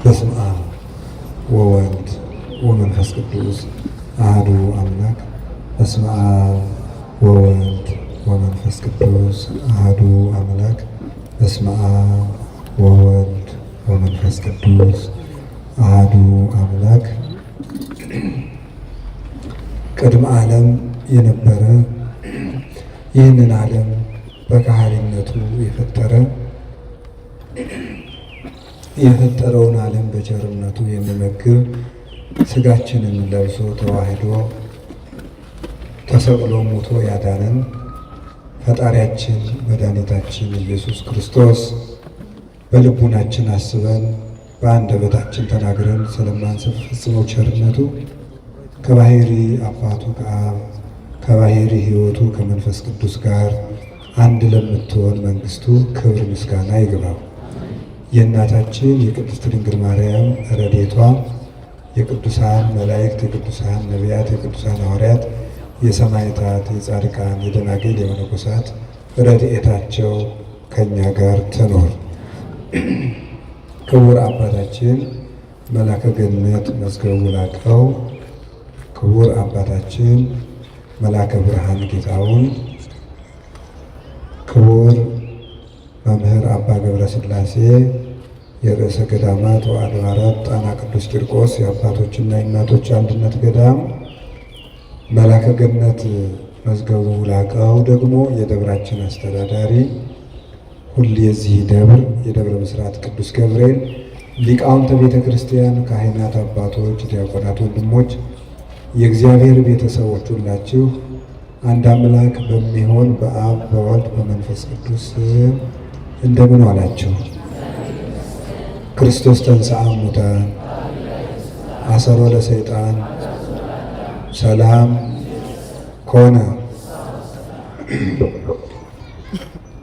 በስመ አብ ወወልድ ወመንፈስ ቅዱስ አሐዱ አምላክ። በስመ አብ ወወልድ ወመንፈስ ቅዱስ አሐዱ አምላክ። በስመ አብ ወወልድ ወመንፈስ ቅዱስ አሐዱ አምላክ። ቅድመ ዓለም የነበረ ይህንን ዓለም በካህሊነቱ የፈጠረውን ዓለም በቸርነቱ የሚመግብ ሥጋችንን ለብሶ ተዋህዶ ተሰቅሎ ሞቶ ያዳነን ፈጣሪያችን መድኃኒታችን ኢየሱስ ክርስቶስ በልቡናችን አስበን በአንደበታችን ተናግረን ስለማንሰፍ ፍጽሞ ቸርነቱ ከባሕሪ አባቱ ከአብ ከባሕሪ ሕይወቱ ከመንፈስ ቅዱስ ጋር አንድ ለምትሆን መንግሥቱ ክብር ምስጋና ይግባው። የእናታችን የቅድስት ድንግል ማርያም ረድኤቷ የቅዱሳን መላእክት፣ የቅዱሳን ነቢያት፣ የቅዱሳን ሐዋርያት፣ የሰማዕታት፣ የጻድቃን፣ የደናግል፣ የመነኮሳት ረድኤታቸው ከእኛ ጋር ትኖር። ክቡር አባታችን መላከ ገነት መዝገቡ ላቀው፣ ክቡር አባታችን መላከ ብርሃን ጌታውን፣ ክቡር መምህር አባ ገብረ ሥላሴ የርዕሰ ገዳማት ወአድባራት ጣና ቅዱስ ቂርቆስ የአባቶችና የእናቶች አንድነት ገዳም መላከ ገነት መዝገቡ ላቀው ደግሞ የደብራችን አስተዳዳሪ፣ ሁሉ የዚህ ደብር የደብረ ብስራት ቅዱስ ገብርኤል ሊቃውንተ ቤተ ክርስቲያን፣ ካህናት፣ አባቶች፣ ዲያቆናት፣ ወንድሞች፣ የእግዚአብሔር ቤተሰቦች ሁላችሁ አንድ አምላክ በሚሆን በአብ በወልድ በመንፈስ ቅዱስ እንደምን ዋላችሁ? ክርስቶስ ተንሥአ እሙታን አሰሮ ለሰይጣን ሰላም ኮነ።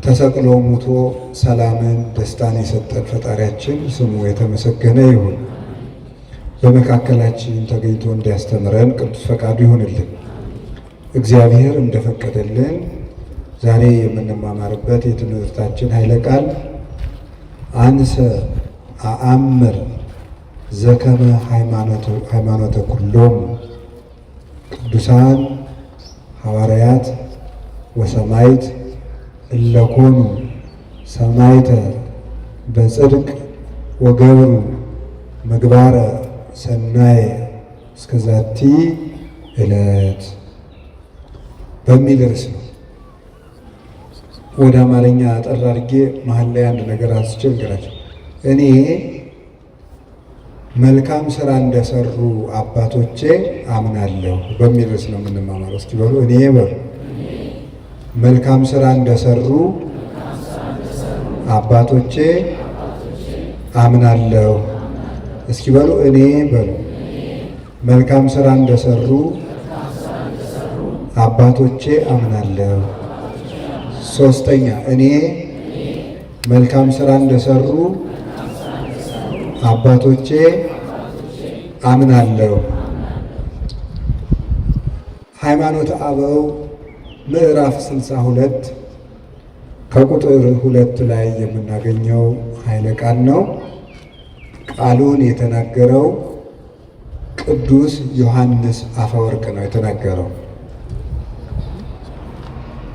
ተሰቅሎ ሙቶ ሰላምን ደስታን የሰጠን ፈጣሪያችን ስሙ የተመሰገነ ይሁን። በመካከላችን ተገኝቶ እንዲያስተምረን ቅዱስ ፈቃዱ ይሁንልን። እግዚአብሔር እንደፈቀደልን ዛሬ የምንማማርበት የትምህርታችን ኃይለ ቃል አንሰ አአምር ዘከመ ሃይማኖተ ኩሎሙ ቅዱሳን ሐዋርያት ወሰማዕት እለኮኑ ሰማዕተ በጽድቅ ወገብሩ ምግባረ ሰናየ እስከ ዛቲ ዕለት በሚል ርዕስ ነው። ወደ አማርኛ አጠር አድርጌ መሀል ላይ አንድ ነገር አንስቼ ልንገራቸው። እኔ መልካም ስራ እንደሰሩ አባቶቼ አምናለሁ በሚል ርዕስ ነው የምንማማረው። እስኪ በሉ እኔ በሉ መልካም ስራ እንደሰሩ አባቶቼ አምናለሁ። እስኪ በሉ እኔ በሉ መልካም ስራ እንደሰሩ አባቶቼ አምናለሁ። ሶስተኛ እኔ መልካም ስራ እንደሰሩ አባቶቼ አምናለሁ። ሃይማኖተ አበው ምዕራፍ 62 ከቁጥር 2 ላይ የምናገኘው ኃይለ ቃል ነው። ቃሉን የተናገረው ቅዱስ ዮሐንስ አፈወርቅ ነው የተናገረው።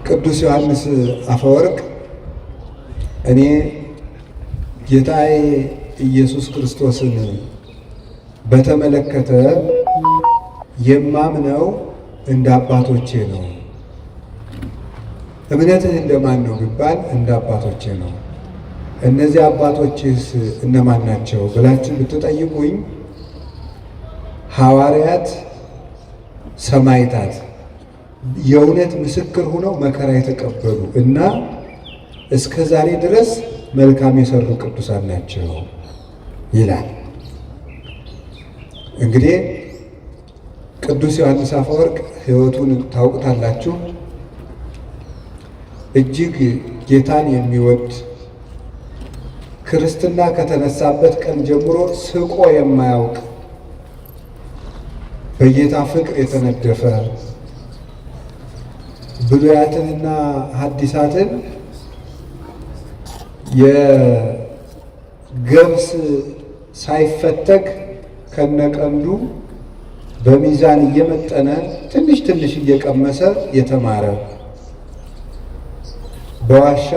ቅዱስ ዮሐንስ አፈወርቅ እኔ ጌታዬ ኢየሱስ ክርስቶስን በተመለከተ የማምነው እንደ አባቶቼ ነው። እምነትህ እንደማን ነው ቢባል እንደ አባቶቼ ነው። እነዚህ አባቶችስ እነማን ናቸው ብላችሁ ብትጠይቁኝ ሐዋርያት፣ ሰማዕታት የእውነት ምስክር ሆነው መከራ የተቀበሉ እና እስከ ዛሬ ድረስ መልካም የሰሩ ቅዱሳን ናቸው ይላል። እንግዲህ ቅዱስ ዮሐንስ አፈወርቅ ሕይወቱን ታውቁታላችሁ። እጅግ ጌታን የሚወድ ክርስትና ከተነሳበት ቀን ጀምሮ ስቆ የማያውቅ በጌታ ፍቅር የተነደፈ ብሉያትንና ሐዲሳትን የገብስ ሳይፈተግ ከነቀንዱ በሚዛን እየመጠነ ትንሽ ትንሽ እየቀመሰ የተማረ በዋሻ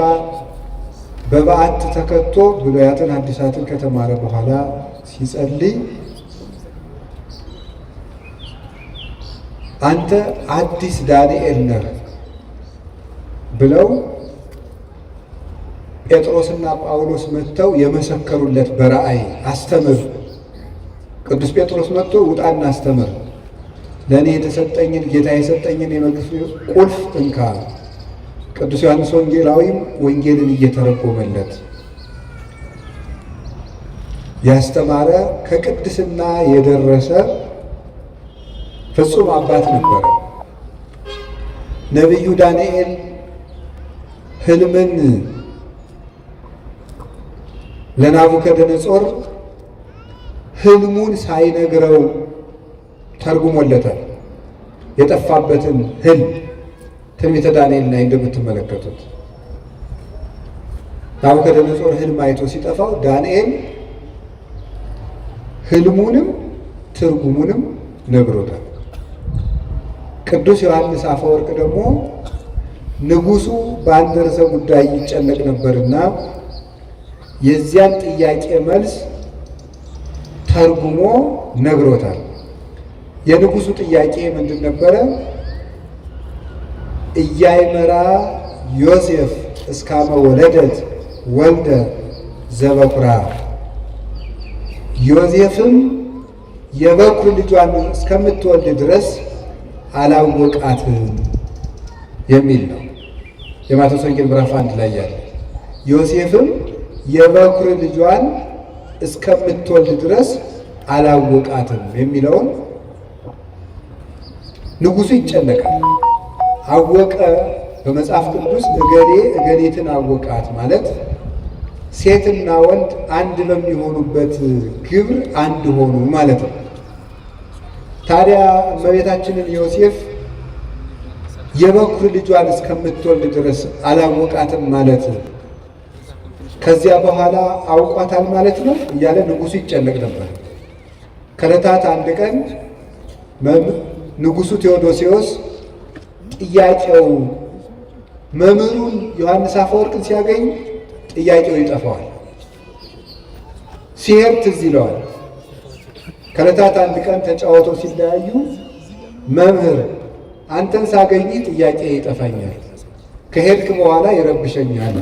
በበዓት ተከቶ ብሉያትን ሐዲሳትን ከተማረ በኋላ ሲጸልይ አንተ አዲስ ዳንኤል ነህ ብለው ጴጥሮስና ጳውሎስ መጥተው የመሰከሩለት በራእይ አስተምር። ቅዱስ ጴጥሮስ መጥቶ ውጣና አስተምር፣ ለእኔ የተሰጠኝን ጌታ የሰጠኝን የመንግሥት ቁልፍ እንካ። ቅዱስ ዮሐንስ ወንጌላዊም ወንጌልን እየተረጎመለት ያስተማረ ከቅድስና የደረሰ ፍጹም አባት ነበረ። ነቢዩ ዳንኤል ሕልምን ለናቡከደነጾር ሕልሙን ሳይነግረው ተርጉሞለታል። የጠፋበትን ሕልም ትንቢተ ዳንኤል ላይ እንደምትመለከቱት ናቡከደነጾር ሕልም አይቶ ሲጠፋው ዳንኤል ሕልሙንም ትርጉሙንም ነግሮታል። ቅዱስ ዮሐንስ አፈወርቅ ደግሞ ንጉሡ በአንድ ርዕሰ ጉዳይ ይጨነቅ ነበርና የዚያን ጥያቄ መልስ ተርጉሞ ነግሮታል። የንጉሡ ጥያቄ ምንድን ነበረ? ኢያእመራ ዮሴፍ እስካመ ወለደት ወልደ ዘበኩራ፣ ዮሴፍም የበኩር ልጇን እስከምትወልድ ድረስ አላወቃትም የሚል ነው። የማቴዎስ ወንጌል ምዕራፍ 1 ላይ ያለ ዮሴፍም የበኩር ልጇን እስከምትወልድ ድረስ አላወቃትም የሚለውን ንጉሡ ይጨነቃል። አወቀ በመጽሐፍ ቅዱስ እገሌ እገሌትን አወቃት ማለት ሴትና ወንድ አንድ በሚሆኑበት ግብር አንድ ሆኑ ማለት ነው። ታዲያ እመቤታችንን ዮሴፍ የበኩር ልጇን እስከምትወልድ ድረስ አላወቃትም ማለት ከዚያ በኋላ አውቋታል ማለት ነው እያለ ንጉሡ ይጨነቅ ነበር። ከዕለታት አንድ ቀን ንጉሡ ቴዎዶሲዎስ ጥያቄው መምህሩን ዮሐንስ አፈወርቅን ሲያገኝ ጥያቄው ይጠፋዋል። ሲሄድ ትዝ ይለዋል። ከዕለታት አንድ ቀን ተጫወተው ሲለያዩ መምህር አንተን ሳገኝ ጥያቄ ይጠፋኛል፣ ከሄድክ በኋላ ይረብሸኛል።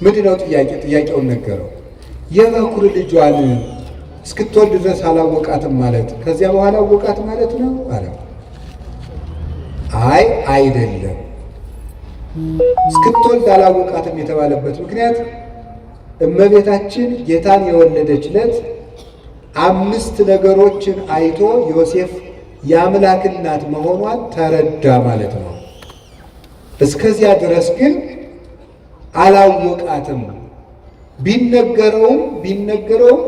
ምንድነው ጥያቄ? ጥያቄውን ነገረው። የበኩር ልጇን እስክትወልድ ድረስ አላወቃትም ማለት ከዚያ በኋላ አወቃት ማለት ነው አለው። አይ አይደለም፣ እስክትወልድ አላወቃትም የተባለበት ምክንያት እመቤታችን ጌታን የወለደች ዕለት 5 ነገሮችን አይቶ ዮሴፍ የአምላክ እናት መሆኗን ተረዳ ማለት ነው። እስከዚያ ድረስ ግን አላወቃትም። ቢነገረውም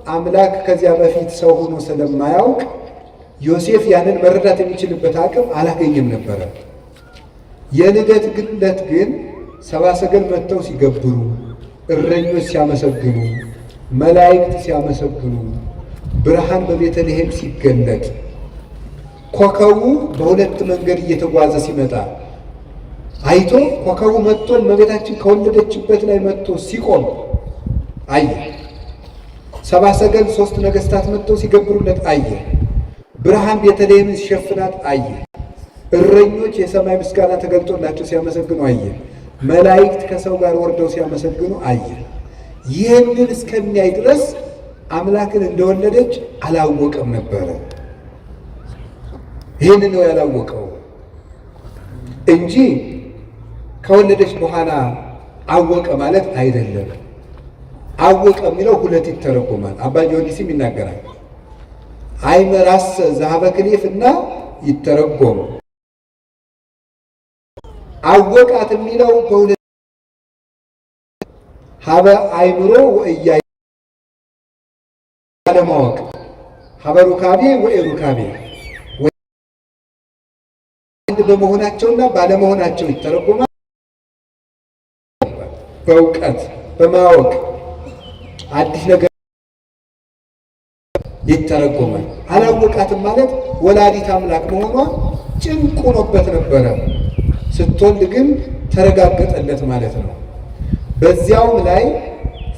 አምላክ ከዚያ በፊት ሰው ሆኖ ስለማያውቅ ዮሴፍ ያንን መረዳት የሚችልበት አቅም አላገኘም ነበረ። የልደት ግለት ግን 70 ሰገል መጥተው ሲገብሩ፣ እረኞች ሲያመሰግኑ፣ መላእክት ሲያመሰግኑ፣ ብርሃን በቤተልሔም ሲገለጥ፣ ኮከቡ በሁለት መንገድ እየተጓዘ ሲመጣ አይቶ ኮከቡ መጥቶ እመቤታችን ከወለደችበት ላይ መጥቶ ሲቆም አየ። 70 ሰገል 3 ነገሥታት መጥተው ሲገብሩለት አየ። ብርሃን ቤተልሔምን ሲሸፍናት አየ። እረኞች የሰማይ ምስጋና ተገልጦላቸው ሲያመሰግኑ አየ። መላእክት ከሰው ጋር ወርደው ሲያመሰግኑ አየ። ይህንን እስከሚያይ ድረስ አምላክን እንደወለደች አላወቀም ነበረ። ይህንን ነው ያላወቀው እንጂ ከወለደች በኋላ አወቀ ማለት አይደለም። አወቀ የሚለው ሁለት ይተረጎማል። አባ ጊዮርጊስም ይናገራል። አይመራስ ዘሀበ ክሌፍ እና ይተረጎም። አወቃት የሚለው በሁለት ሀበ አይምሮ ወእያይ አለማወቅ፣ ሀበ ሩካቤ ወኢሩካቤ አንድ በመሆናቸውና ባለመሆናቸው ይተረጎማል። በእውቀት በማወቅ አዲስ ነገር ይተረጎማል። አላወቃትም ማለት ወላዲት አምላክ መሆኗ ጭንቅ ሆኖበት ነበረ። ስትወልድ ግን ተረጋገጠለት ማለት ነው። በዚያውም ላይ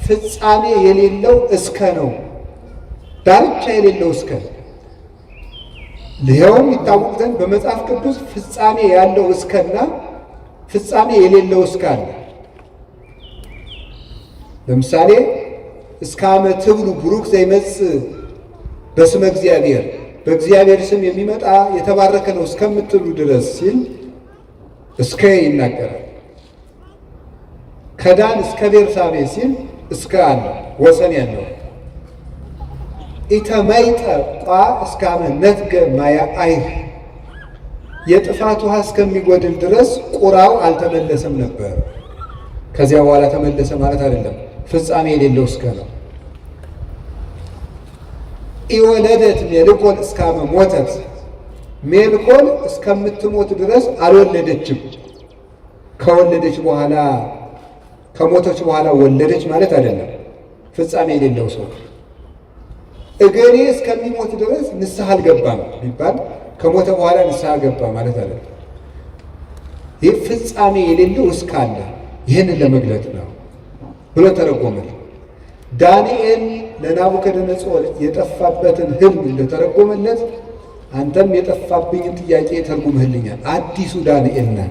ፍጻሜ የሌለው እስከ ነው፣ ዳርቻ የሌለው እስከ። ይኸውም ይታወቅ ዘንድ በመጽሐፍ ቅዱስ ፍጻሜ ያለው እስከና ፍጻሜ የሌለው እስከ አለ። ለምሳሌ እስከ አመ ትብሉ ቡሩክ ዘይመጽእ በስመ እግዚአብሔር፣ በእግዚአብሔር ስም የሚመጣ የተባረከ ነው እስከምትሉ ድረስ ሲል እስከ ይናገራል። ከዳን እስከ ቤርሳቤ ሲል እስከ አለ ወሰን ያለው። ኢተመይጠ ቋ እስከ አመ ነትገ ማየ አይህ፣ የጥፋት ውሃ እስከሚጎድል ድረስ ቁራው አልተመለሰም ነበር። ከዚያ በኋላ ተመለሰ ማለት አይደለም። ፍጻሜ የሌለው እስከ ነው። ኢወለደት ሜልኮል እስከ አመ ሞተት፣ ሜልኮል እስከምትሞት ድረስ አልወለደችም። ከወለደች በኋላ ከሞተች በኋላ ወለደች ማለት አይደለም። ፍጻሜ የሌለው ሰው እገሌ እስከሚሞት ድረስ ንስሐ አልገባም ቢባል ከሞተ በኋላ ንስሐ ገባ ማለት አይደለም። ይህ ፍጻሜ የሌለው እስከ አለ። ይህንን ለመግለጥ ነው ብሎ ተረጎመል። ዳንኤል ለናቡከደነጾር የጠፋበትን ህልም እንደተረጎመለት አንተም የጠፋብኝን ጥያቄ ተርጉምህልኛል፣ አዲሱ ዳንኤል ነህ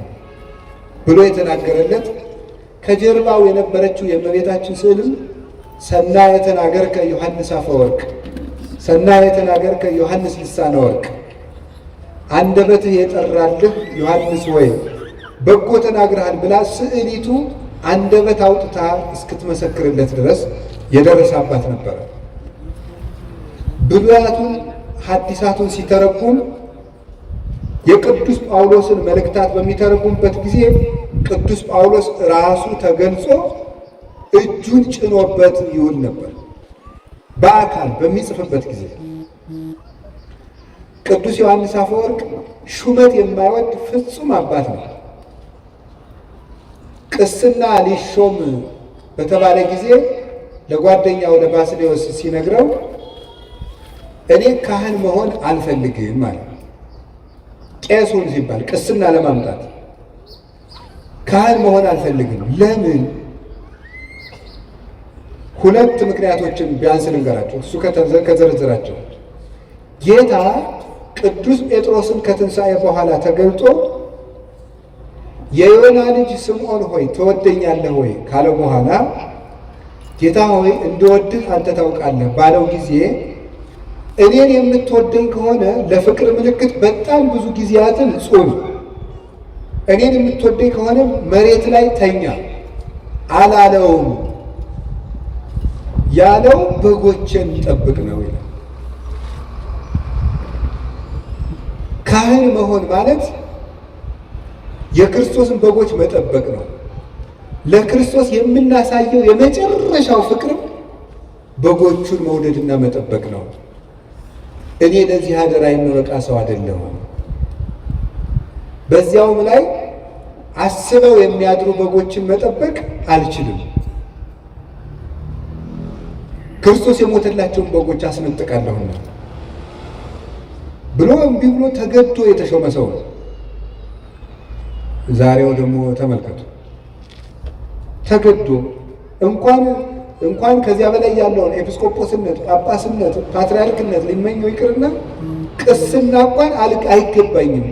ብሎ የተናገረለት ከጀርባው የነበረችው የእመቤታችን ስዕልም ሰናየ ተናገርከ ዮሐንስ አፈወርቅ፣ ሰናየ ተናገርከ ዮሐንስ ልሳነ ወርቅ፣ አንደበትህ የጠራልህ ዮሐንስ ወይ በጎ ተናግረሃል ብላ ስዕሊቱ አንደበት አውጥታ እስክትመሰክርለት ድረስ የደረሰ አባት ነበረ። ብሉያቱን ሐዲሳቱን ሲተረጉም የቅዱስ ጳውሎስን መልእክታት በሚተረጉምበት ጊዜ ቅዱስ ጳውሎስ ራሱ ተገልጾ እጁን ጭኖበት ይውል ነበር። በአካል በሚጽፍበት ጊዜ ቅዱስ ዮሐንስ አፈወርቅ ሹመት የማይወድ ፍጹም አባት ነው። ቅስና ሊሾም በተባለ ጊዜ ለጓደኛው ለባስልዮስ ሲነግረው እኔ ካህን መሆን አልፈልግም ማለት ነው። ቄሱን ሲባል ቅስና ለማምጣት ካህን መሆን አልፈልግም። ለምን? ሁለት ምክንያቶችን ቢያንስ ልንገራቸው። እሱ ከዘረዘራቸው ጌታ ቅዱስ ጴጥሮስን ከትንሣኤ በኋላ ተገልጦ የዮና ልጅ ስምዖን ሆይ ትወደኛለህ ወይ ካለ በኋላ ጌታ ሆይ እንድወድህ አንተ ታውቃለህ ባለው ጊዜ እኔን የምትወደኝ ከሆነ ለፍቅር ምልክት በጣም ብዙ ጊዜያትን ጾም፣ እኔን የምትወደኝ ከሆነ መሬት ላይ ተኛ አላለውም። ያለው በጎችን ጠብቅ ነው ይላል። ካህን መሆን ማለት የክርስቶስን በጎች መጠበቅ ነው። ለክርስቶስ የምናሳየው የመጨረሻው ፍቅርም በጎቹን መውደድና መጠበቅ ነው። እኔ ለዚህ አደራ የምበቃ ሰው አይደለሁም። በዚያውም ላይ አስበው የሚያድሩ በጎችን መጠበቅ አልችልም። ክርስቶስ የሞተላቸውን በጎች አስነጥቃለሁና ብሎ እምቢ ብሎ ተገዶ የተሾመ ሰው ነው። ዛሬው ደግሞ ተመልከቱ፣ ተገዶ እንኳን ከዚያ በላይ ያለውን ኤጲስቆጶስነት፣ ጳጳስነት፣ ፓትርያርክነት ሊመኘው ይቅርና ቅስና እንኳን አይገባኝም፣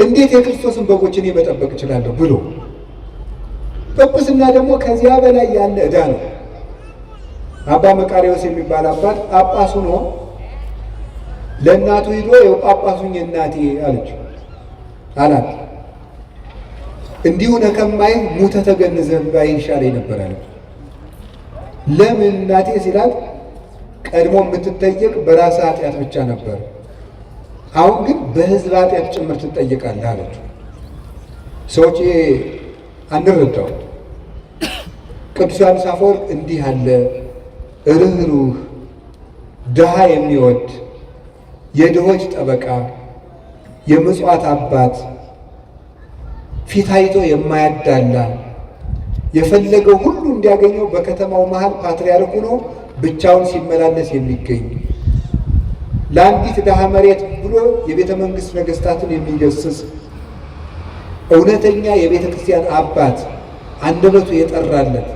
እንዴት የክርስቶስን በጎች እኔ መጠበቅ እችላለሁ ብሎ ጵጵስና ደግሞ ከዚያ በላይ ያለ ዕዳ ነው። አባ መቃርዮስ የሚባል አባት ጳጳስ ሆኖ ለእናቱ ሂዶ የው ጳጳሱኝ እናቴ አላት። እንዲሁ ነከማይ ሙተ ተገንዘብ ባይ ይሻለኝ ነበር አለ። ለምን እናቴ ሲላት ቀድሞ የምትጠየቅ በራስ ኃጢአት ብቻ ነበር፣ አሁን ግን በሕዝብ ኃጢአት ጭምር ትጠየቃለህ አለችው። ሰዎች አንረዳው። ቅዱስ ዮሐንስ አፈወርቅ እንዲህ አለ ርኅሩህ፣ ድሃ የሚወድ የድሆች ጠበቃ፣ የምጽዋት አባት፣ ፊት አይቶ የማያዳላ የፈለገው ሁሉ እንዲያገኘው በከተማው መሃል ፓትርያርክ ሆኖ ብቻውን ሲመላለስ የሚገኝ ለአንዲት ድሃ መሬት ብሎ የቤተ መንግሥት ነገሥታትን የሚገስጽ እውነተኛ የቤተ ክርስቲያን አባት አንደበቱ የጠራለት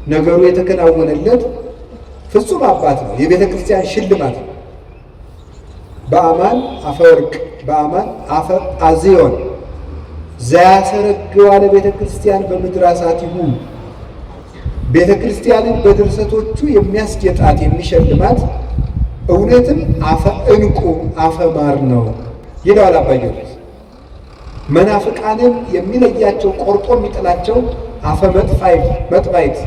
ነገሩ የተከናወነለት ፍጹም አባት ነው። የቤተ ክርስቲያን ሽልማት ነው። በአማን አፈወርቅ በአማን አፈ አዝዮን ዘያሰረግዋ ለቤተ ክርስቲያን በምድራሳቲሁ ቤተ ክርስቲያንን በድርሰቶቹ የሚያስጌጣት የሚሸልማት እውነትም አፈ ዕንቁ አፈ ማር ነው ይለዋል አባ ጊዮርጊስ። መናፍቃንን የሚለያቸው ቆርጦ የሚጥላቸው አፈ መጥባይት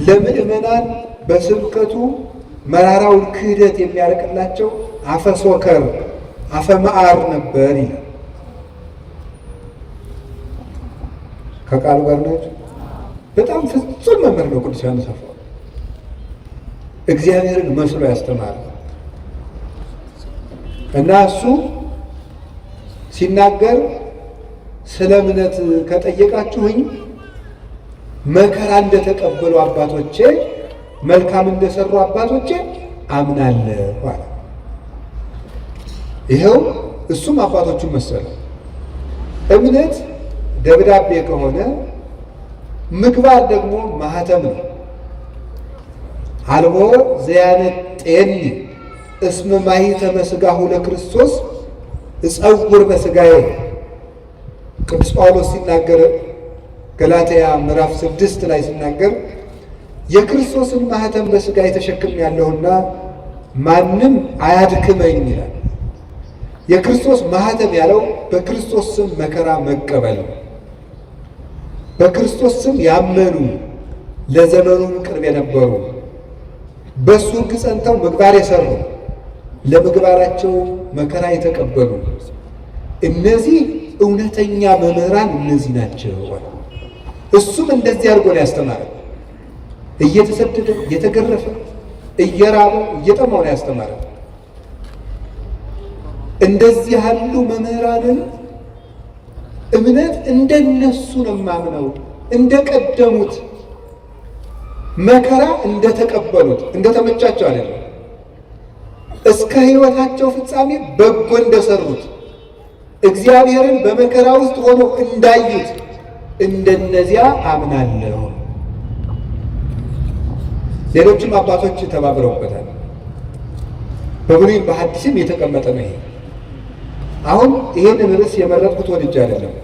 ለምእመናን በስብከቱ መራራውን ክህደት የሚያርቅላቸው አፈ ሶከር አፈ መዓር ነበር ይላል። ከቃሉ ጋር ናቸው። በጣም ፍጹም መምህር ነው ቅዱስ ዮሐንስ አፈወርቅ። እግዚአብሔርን መስሎ ያስተማረ እና እሱ ሲናገር ስለ እምነት ከጠየቃችሁኝ መከራ እንደተቀበሉ አባቶቼ መልካም እንደሰሩ አባቶቼ አምናለሁ አለ። ይኸው እሱም አባቶቹን መሰለ። እምነት ደብዳቤ ከሆነ ምግባር ደግሞ ማህተም ነው። አልቦ ዘያነጤኒ እስመ ማኅተመ ሥጋሁ ለክርስቶስ እጸውር በሥጋዬ ቅዱስ ጳውሎስ ሲናገር ገላትያ ምዕራፍ 6 ላይ ሲናገር የክርስቶስን ማህተም በሥጋዬ ተሸክሜያለሁና ማንም አያድክመኝ ይላል። የክርስቶስ ማህተም ያለው በክርስቶስ ስም መከራ መቀበል፣ በክርስቶስ ስም ያመኑ ለዘመኑም ቅርብ የነበሩ በእሱ ሕግ ጸንተው ምግባር የሰሩ ለምግባራቸው መከራ የተቀበሉ እነዚህ እውነተኛ መምህራን እነዚህ ናቸው። እሱም እንደዚህ አድርጎ ነው ያስተማረው። እየተሰደደ እየተገረፈ እየራበ እየጠማው ነው ያስተማረው። እንደዚህ ያሉ መምህራንን እምነት እንደነሱ ነው የማምነው፣ እንደቀደሙት መከራ እንደተቀበሉት እንደተመቻቸው አይደለም፣ እስከ ሕይወታቸው ፍጻሜ በጎ እንደሰሩት እግዚአብሔርን በመከራ ውስጥ ሆኖ እንዳዩት እንደነዚያ አምናለሁ። ሌሎችም አባቶች ተባብረውበታል። በብሉይም በሐዲስም የተቀመጠ ነው። ይሄ አሁን ይሄንን ርዕስ የመረጥኩት ወድጄ አይደለም።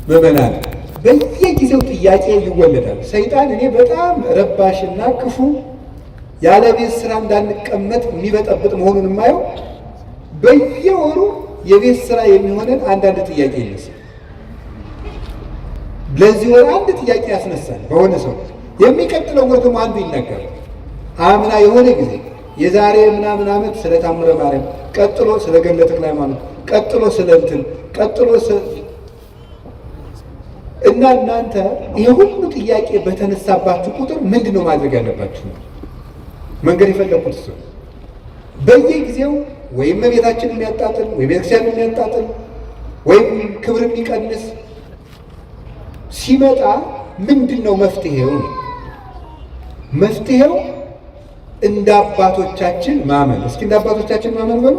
ምዕመናን በየጊዜው ጥያቄ ይወለዳል። ሰይጣን እኔ በጣም ረባሽና ክፉ ያለ ቤት ስራ እንዳንቀመጥ የሚበጠብጥ መሆኑን የማየው በየወሩ የቤት ስራ የሚሆነን አንዳንድ ጥያቄ ይነሳል። ለዚህ ወር አንድ ጥያቄ ያስነሳል በሆነ ሰው። የሚቀጥለው ወር ደግሞ አንዱ ይናገራል። አምና የሆነ ጊዜ የዛሬ ምናምን ዓመት ስለ ታምረ ማርያም፣ ቀጥሎ ስለ ገድለ ተክለ ሃይማኖት፣ ቀጥሎ ስለ እንትን፣ ቀጥሎ እና እናንተ ይሄ ሁሉ ጥያቄ በተነሳባችሁ ቁጥር ምንድን ነው ማድረግ ያለባችሁ? መንገድ የፈለኩት እሱ በየጊዜው ወይም በቤታችን የሚያጣጥል ወይም ቤተክርስቲያን የሚያጣጥል ወይም ክብር የሚቀንስ ሲመጣ ምንድን ነው መፍትሄው? መፍትሄው እንደ አባቶቻችን ማመን። እስኪ እንደ አባቶቻችን ማመን በሉ።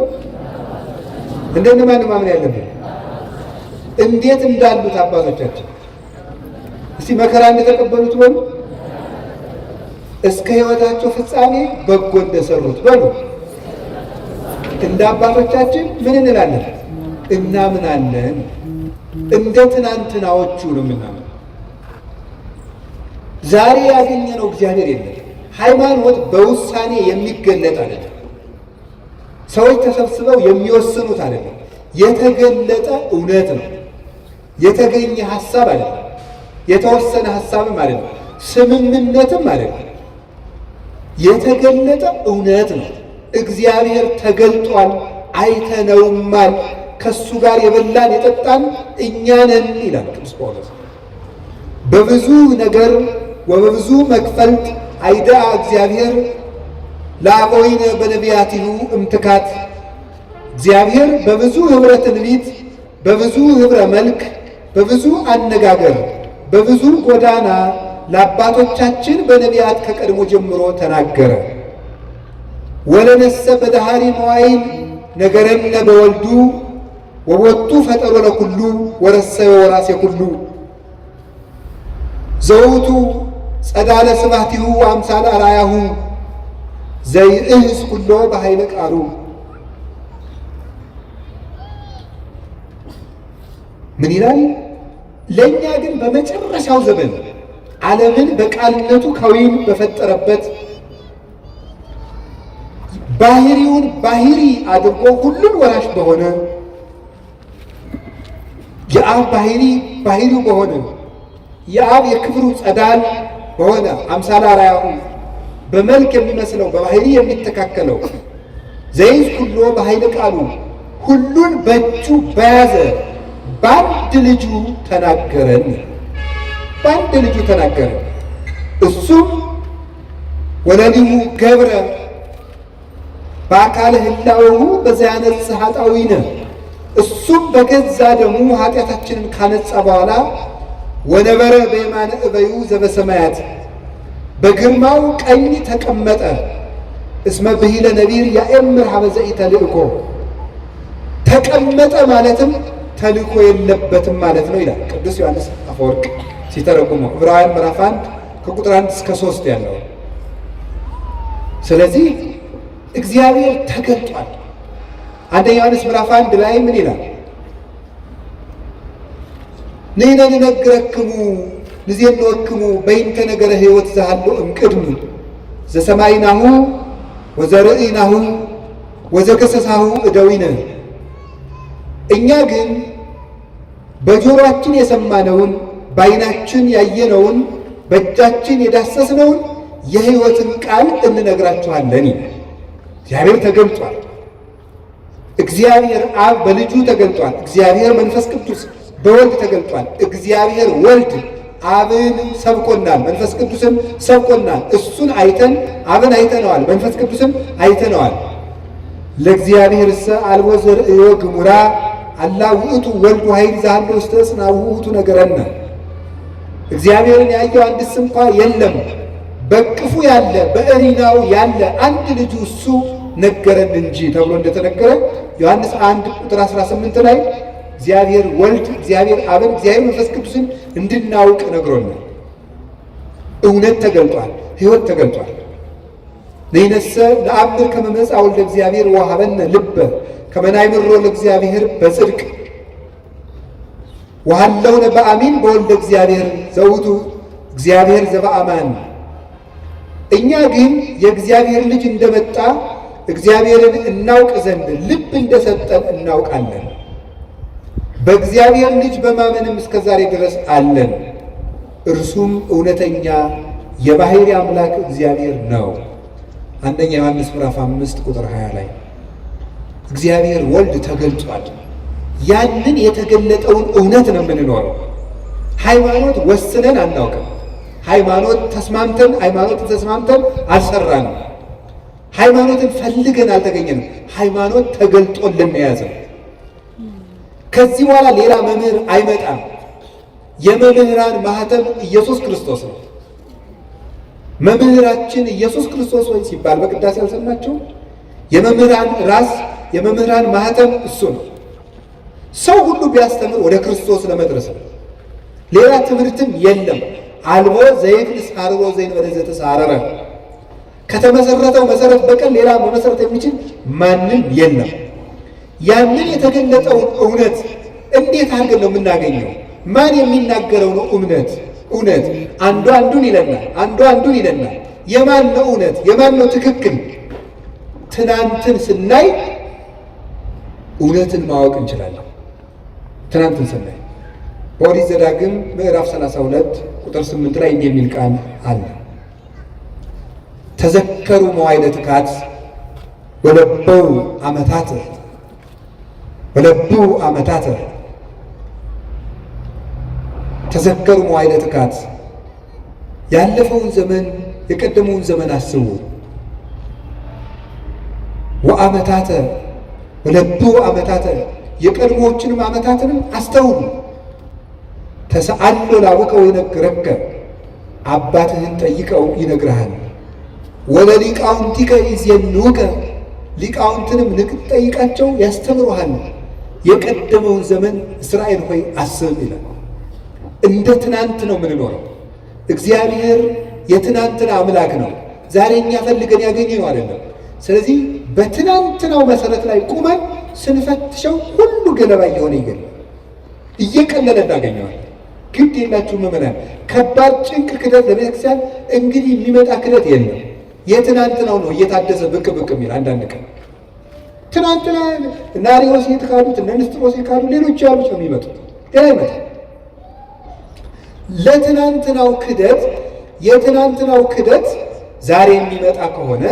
እንደነማን ማመን ያለብን? እንዴት እንዳሉት አባቶቻችን። እስቲ መከራ እንደተቀበሉት በሉ። እስከ ሕይወታቸው ፍጻሜ በጎ እንደሰሩት በሉ። እንደ አባቶቻችን ምን እንላለን? እናምናለን። እንደ ትናንትናዎቹ ነው የምናምን። ዛሬ ያገኘነው እግዚአብሔር የለም። ሃይማኖት በውሳኔ የሚገለጥ አይደለም። ሰዎች ተሰብስበው የሚወስኑት አይደለም። የተገለጠ እውነት ነው። የተገኘ ሐሳብ አይደለም። የተወሰነ ሐሳብም አይደለም። ስምምነትም አይደለም። የተገለጠ እውነት ነው። እግዚአብሔር ተገልጧል፣ አይተነውማል። ከሱ ጋር የበላን የጠጣን እኛ ነን ይላል ቅዱስ ጳውሎስ። በብዙ ነገር ወበብዙ መክፈልት አይዳ እግዚአብሔር ለአበዊነ በነቢያቲሁ እምትካት። እግዚአብሔር በብዙ ኅብረ ትንቢት፣ በብዙ ኅብረ መልክ፣ በብዙ አነጋገር፣ በብዙ ጎዳና ለአባቶቻችን በነቢያት ከቀድሞ ጀምሮ ተናገረ። ወለነሰ በዳሃሪ መዋይል ነገረነ በወልዱ ወወጡ ፈጠሮ ለኩሉ ወረሰበ ወራሴ ኩሉ ዘውቱ ጸዳለ ስባቲሁ አምሳለ አርአያሁ ዘይእህስ ኩሎ በኃይለ ቃሉ። ምን ይላል? ለእኛ ግን በመጨረሻው ዘመን ዓለምን በቃልነቱ ከዊን በፈጠረበት ባህሪውን ባህሪ አድርጎ ሁሉን ወራሽ በሆነ የአብ ባህሪ ባህሪው በሆነ የአብ የክብሩ ጸዳል በሆነ አምሳለ አርአያሁ በመልክ የሚመስለው በባህሪ የሚተካከለው ዘይዝ ኩሎ በኃይለ ቃሉ ሁሉን በእጁ በያዘ በአንድ ልጁ ተናገረን። በአንድ ልጁ ተናገረን። እሱም ወለሊሁ ገብረ በአካለ ህላዌሁ በዘያነጽ ኃጣውኢነ እሱም በገዛ ደሙ ኃጢአታችንን ካነጻ በኋላ ወነበረ በየማነ እበዩ ዘበሰማያት በግርማው ቀኝ ተቀመጠ። እስመ ብሂለ ነቢር ያእምር ሀበ ዘኢተልእኮ ተቀመጠ ማለትም ተልእኮ የለበትም ማለት ነው ይላል ቅዱስ ዮሐንስ አፈወርቅ ሲተረጉመው ዕብራውያን ምዕራፍ 1 ከቁጥር 1 እስከ 3 ያለው። ስለዚህ እግዚአብሔር ተገልጧል። አንደኛ ዮሐንስ ምዕራፍ 1 ላይ ምን ይላል? ንሕነ ንነግረክሙ ንዜንወክሙ በይንተ ነገረ ሕይወት ዘሃሎ እምቅድሙ ዘሰማይናሁ ወዘርእይናሁ ወዘገሰሳሁ እደዊነ። እኛ ግን በጆሮአችን የሰማነውን በዓይናችን ያየነውን በእጃችን የዳሰስነውን የሕይወትን ቃል እንነግራችኋለን ይላል። እግዚአብሔር ተገልጧል። እግዚአብሔር አብ በልጁ ተገልጧል። እግዚአብሔር መንፈስ ቅዱስ በወልድ ተገልጧል። እግዚአብሔር ወልድ አብን ሰብኮናል፣ መንፈስ ቅዱስን ሰብኮናል። እሱን አይተን አብን አይተነዋል፣ መንፈስ ቅዱስን አይተነዋል። ለእግዚአብሔርሰ አልቦ ዘርእዮ ግሙራ አላ ውእቱ ወልድ ኃይል ዘሃሎ ውስተ ጽንዓሁ ውእቱ ነገረነ። እግዚአብሔርን ያየው አንድስ እንኳ የለም፣ በቅፉ ያለ በእሪናው ያለ አንድ ልጁ እሱ ነገረን እንጂ ተብሎ እንደተነገረ ዮሐንስ 1 ቁጥር 18 ላይ እግዚአብሔር ወልድ እግዚአብሔር አብን እግዚአብሔር መንፈስ ቅዱስን እንድናውቅ ነግሮናል። እውነት ተገልጧል፣ ሕይወት ተገልጧል። ነይነሰ ለአምር ከመ መጽአ ወልደ እግዚአብሔር ወሀበነ ልበ ከመ ናይምሮ ለእግዚአብሔር በጽድቅ ወሀለውነ በአሚን በወልደ እግዚአብሔር ዘውቱ እግዚአብሔር ዘበአማን። እኛ ግን የእግዚአብሔር ልጅ እንደመጣ እግዚአብሔርን እናውቅ ዘንድ ልብ እንደሰጠን እናውቃለን። በእግዚአብሔር ልጅ በማመንም እስከ ዛሬ ድረስ አለን። እርሱም እውነተኛ የባሕሪ አምላክ እግዚአብሔር ነው። አንደኛ ዮሐንስ ምዕራፍ 5 ቁጥር 20 ላይ እግዚአብሔር ወልድ ተገልጧል። ያንን የተገለጠውን እውነት ነው የምንኖረው። ሃይማኖት ወስነን አናውቅም። ሃይማኖትን ተስማምተን አልሰራንም። ሃይማኖትን ፈልገን አልተገኘንም። ሃይማኖት ተገልጦልን የያዘው። ከዚህ በኋላ ሌላ መምህር አይመጣም። የመምህራን ማህተም ኢየሱስ ክርስቶስ ነው። መምህራችን ኢየሱስ ክርስቶስ ወይ ሲባል በቅዳሴ ያልሰማችሁ የመምህራን ራስ የመምህራን ማህተም እሱ ነው። ሰው ሁሉ ቢያስተምር ወደ ክርስቶስ ለመድረስ ነው። ሌላ ትምህርትም የለም። አልቦ ዘይክል ሳርሮ ዘይን ወደ ዘተሳረረ ከተመሰረተው መሰረት በቀር ሌላ መመሰረት የሚችል ማንም የለም። ያንን የተገለጠውን እውነት እንዴት አድርገን ነው የምናገኘው? ማን የሚናገረው ነው እውነት? አንዱ አንዱን ይለናል፣ አንዱ አንዱን ይለናል። የማን ነው እውነት? የማን ነው ትክክል? ትናንትን ስናይ እውነትን ማወቅ እንችላለን። ትናንትን ስናይ በኦሪት ዘዳግም ምዕራፍ 32 ቁጥር 8 ላይ እንዲህ የሚል ቃል አለ። ተዘከሩ መዋዕለ ትካት ወለበው ዓመታተ ተዘከሩ መዋዕለ ትካት፣ ያለፈውን ዘመን የቀደመውን ዘመን አስቡ። ወዓመታተ ወለብው ዓመታተ፣ የቀድሞዎችንም ዓመታትንም አስተውሉ። ተሰአሎ ላቡከ ወይነግረከ፣ አባትህን ጠይቀው ይነግርሃል። ወለሊቃውንቲከ ይዜኑከ ሊቃውንትንም ልትጠይቃቸው ያስተምሩሃል። የቀደመውን ዘመን እስራኤል ሆይ አስብ ይላል። እንደ ትናንት ነው የምንኖረው። እግዚአብሔር የትናንትና አምላክ ነው። ዛሬ እኛ ፈልገን ያገኘነው አይደለም። ስለዚህ በትናንትናው መሰረት ላይ ቁመን ስንፈትሸው ሁሉ ገለባ እየሆነ ይገኛል፣ እየቀለለ እናገኘዋል። ግድ የላችሁም ምዕመናን፣ ከባድ ጭንቅ ክደት ለቤተክርስቲያን እንግዲህ የሚመጣ ክደት የለም። የትናንትናው ነው እየታደሰ ብቅ ብቅ የሚል አንዳንድ ቀን ትናንትና እነ አርዮስ የተካዱት እነ ንስጥሮስ የካዱ ሌሎች ያሉት ነው የሚመጡት። ሌላ ይመጣል። ለትናንትናው ክደት የትናንትናው ክደት ዛሬ የሚመጣ ከሆነ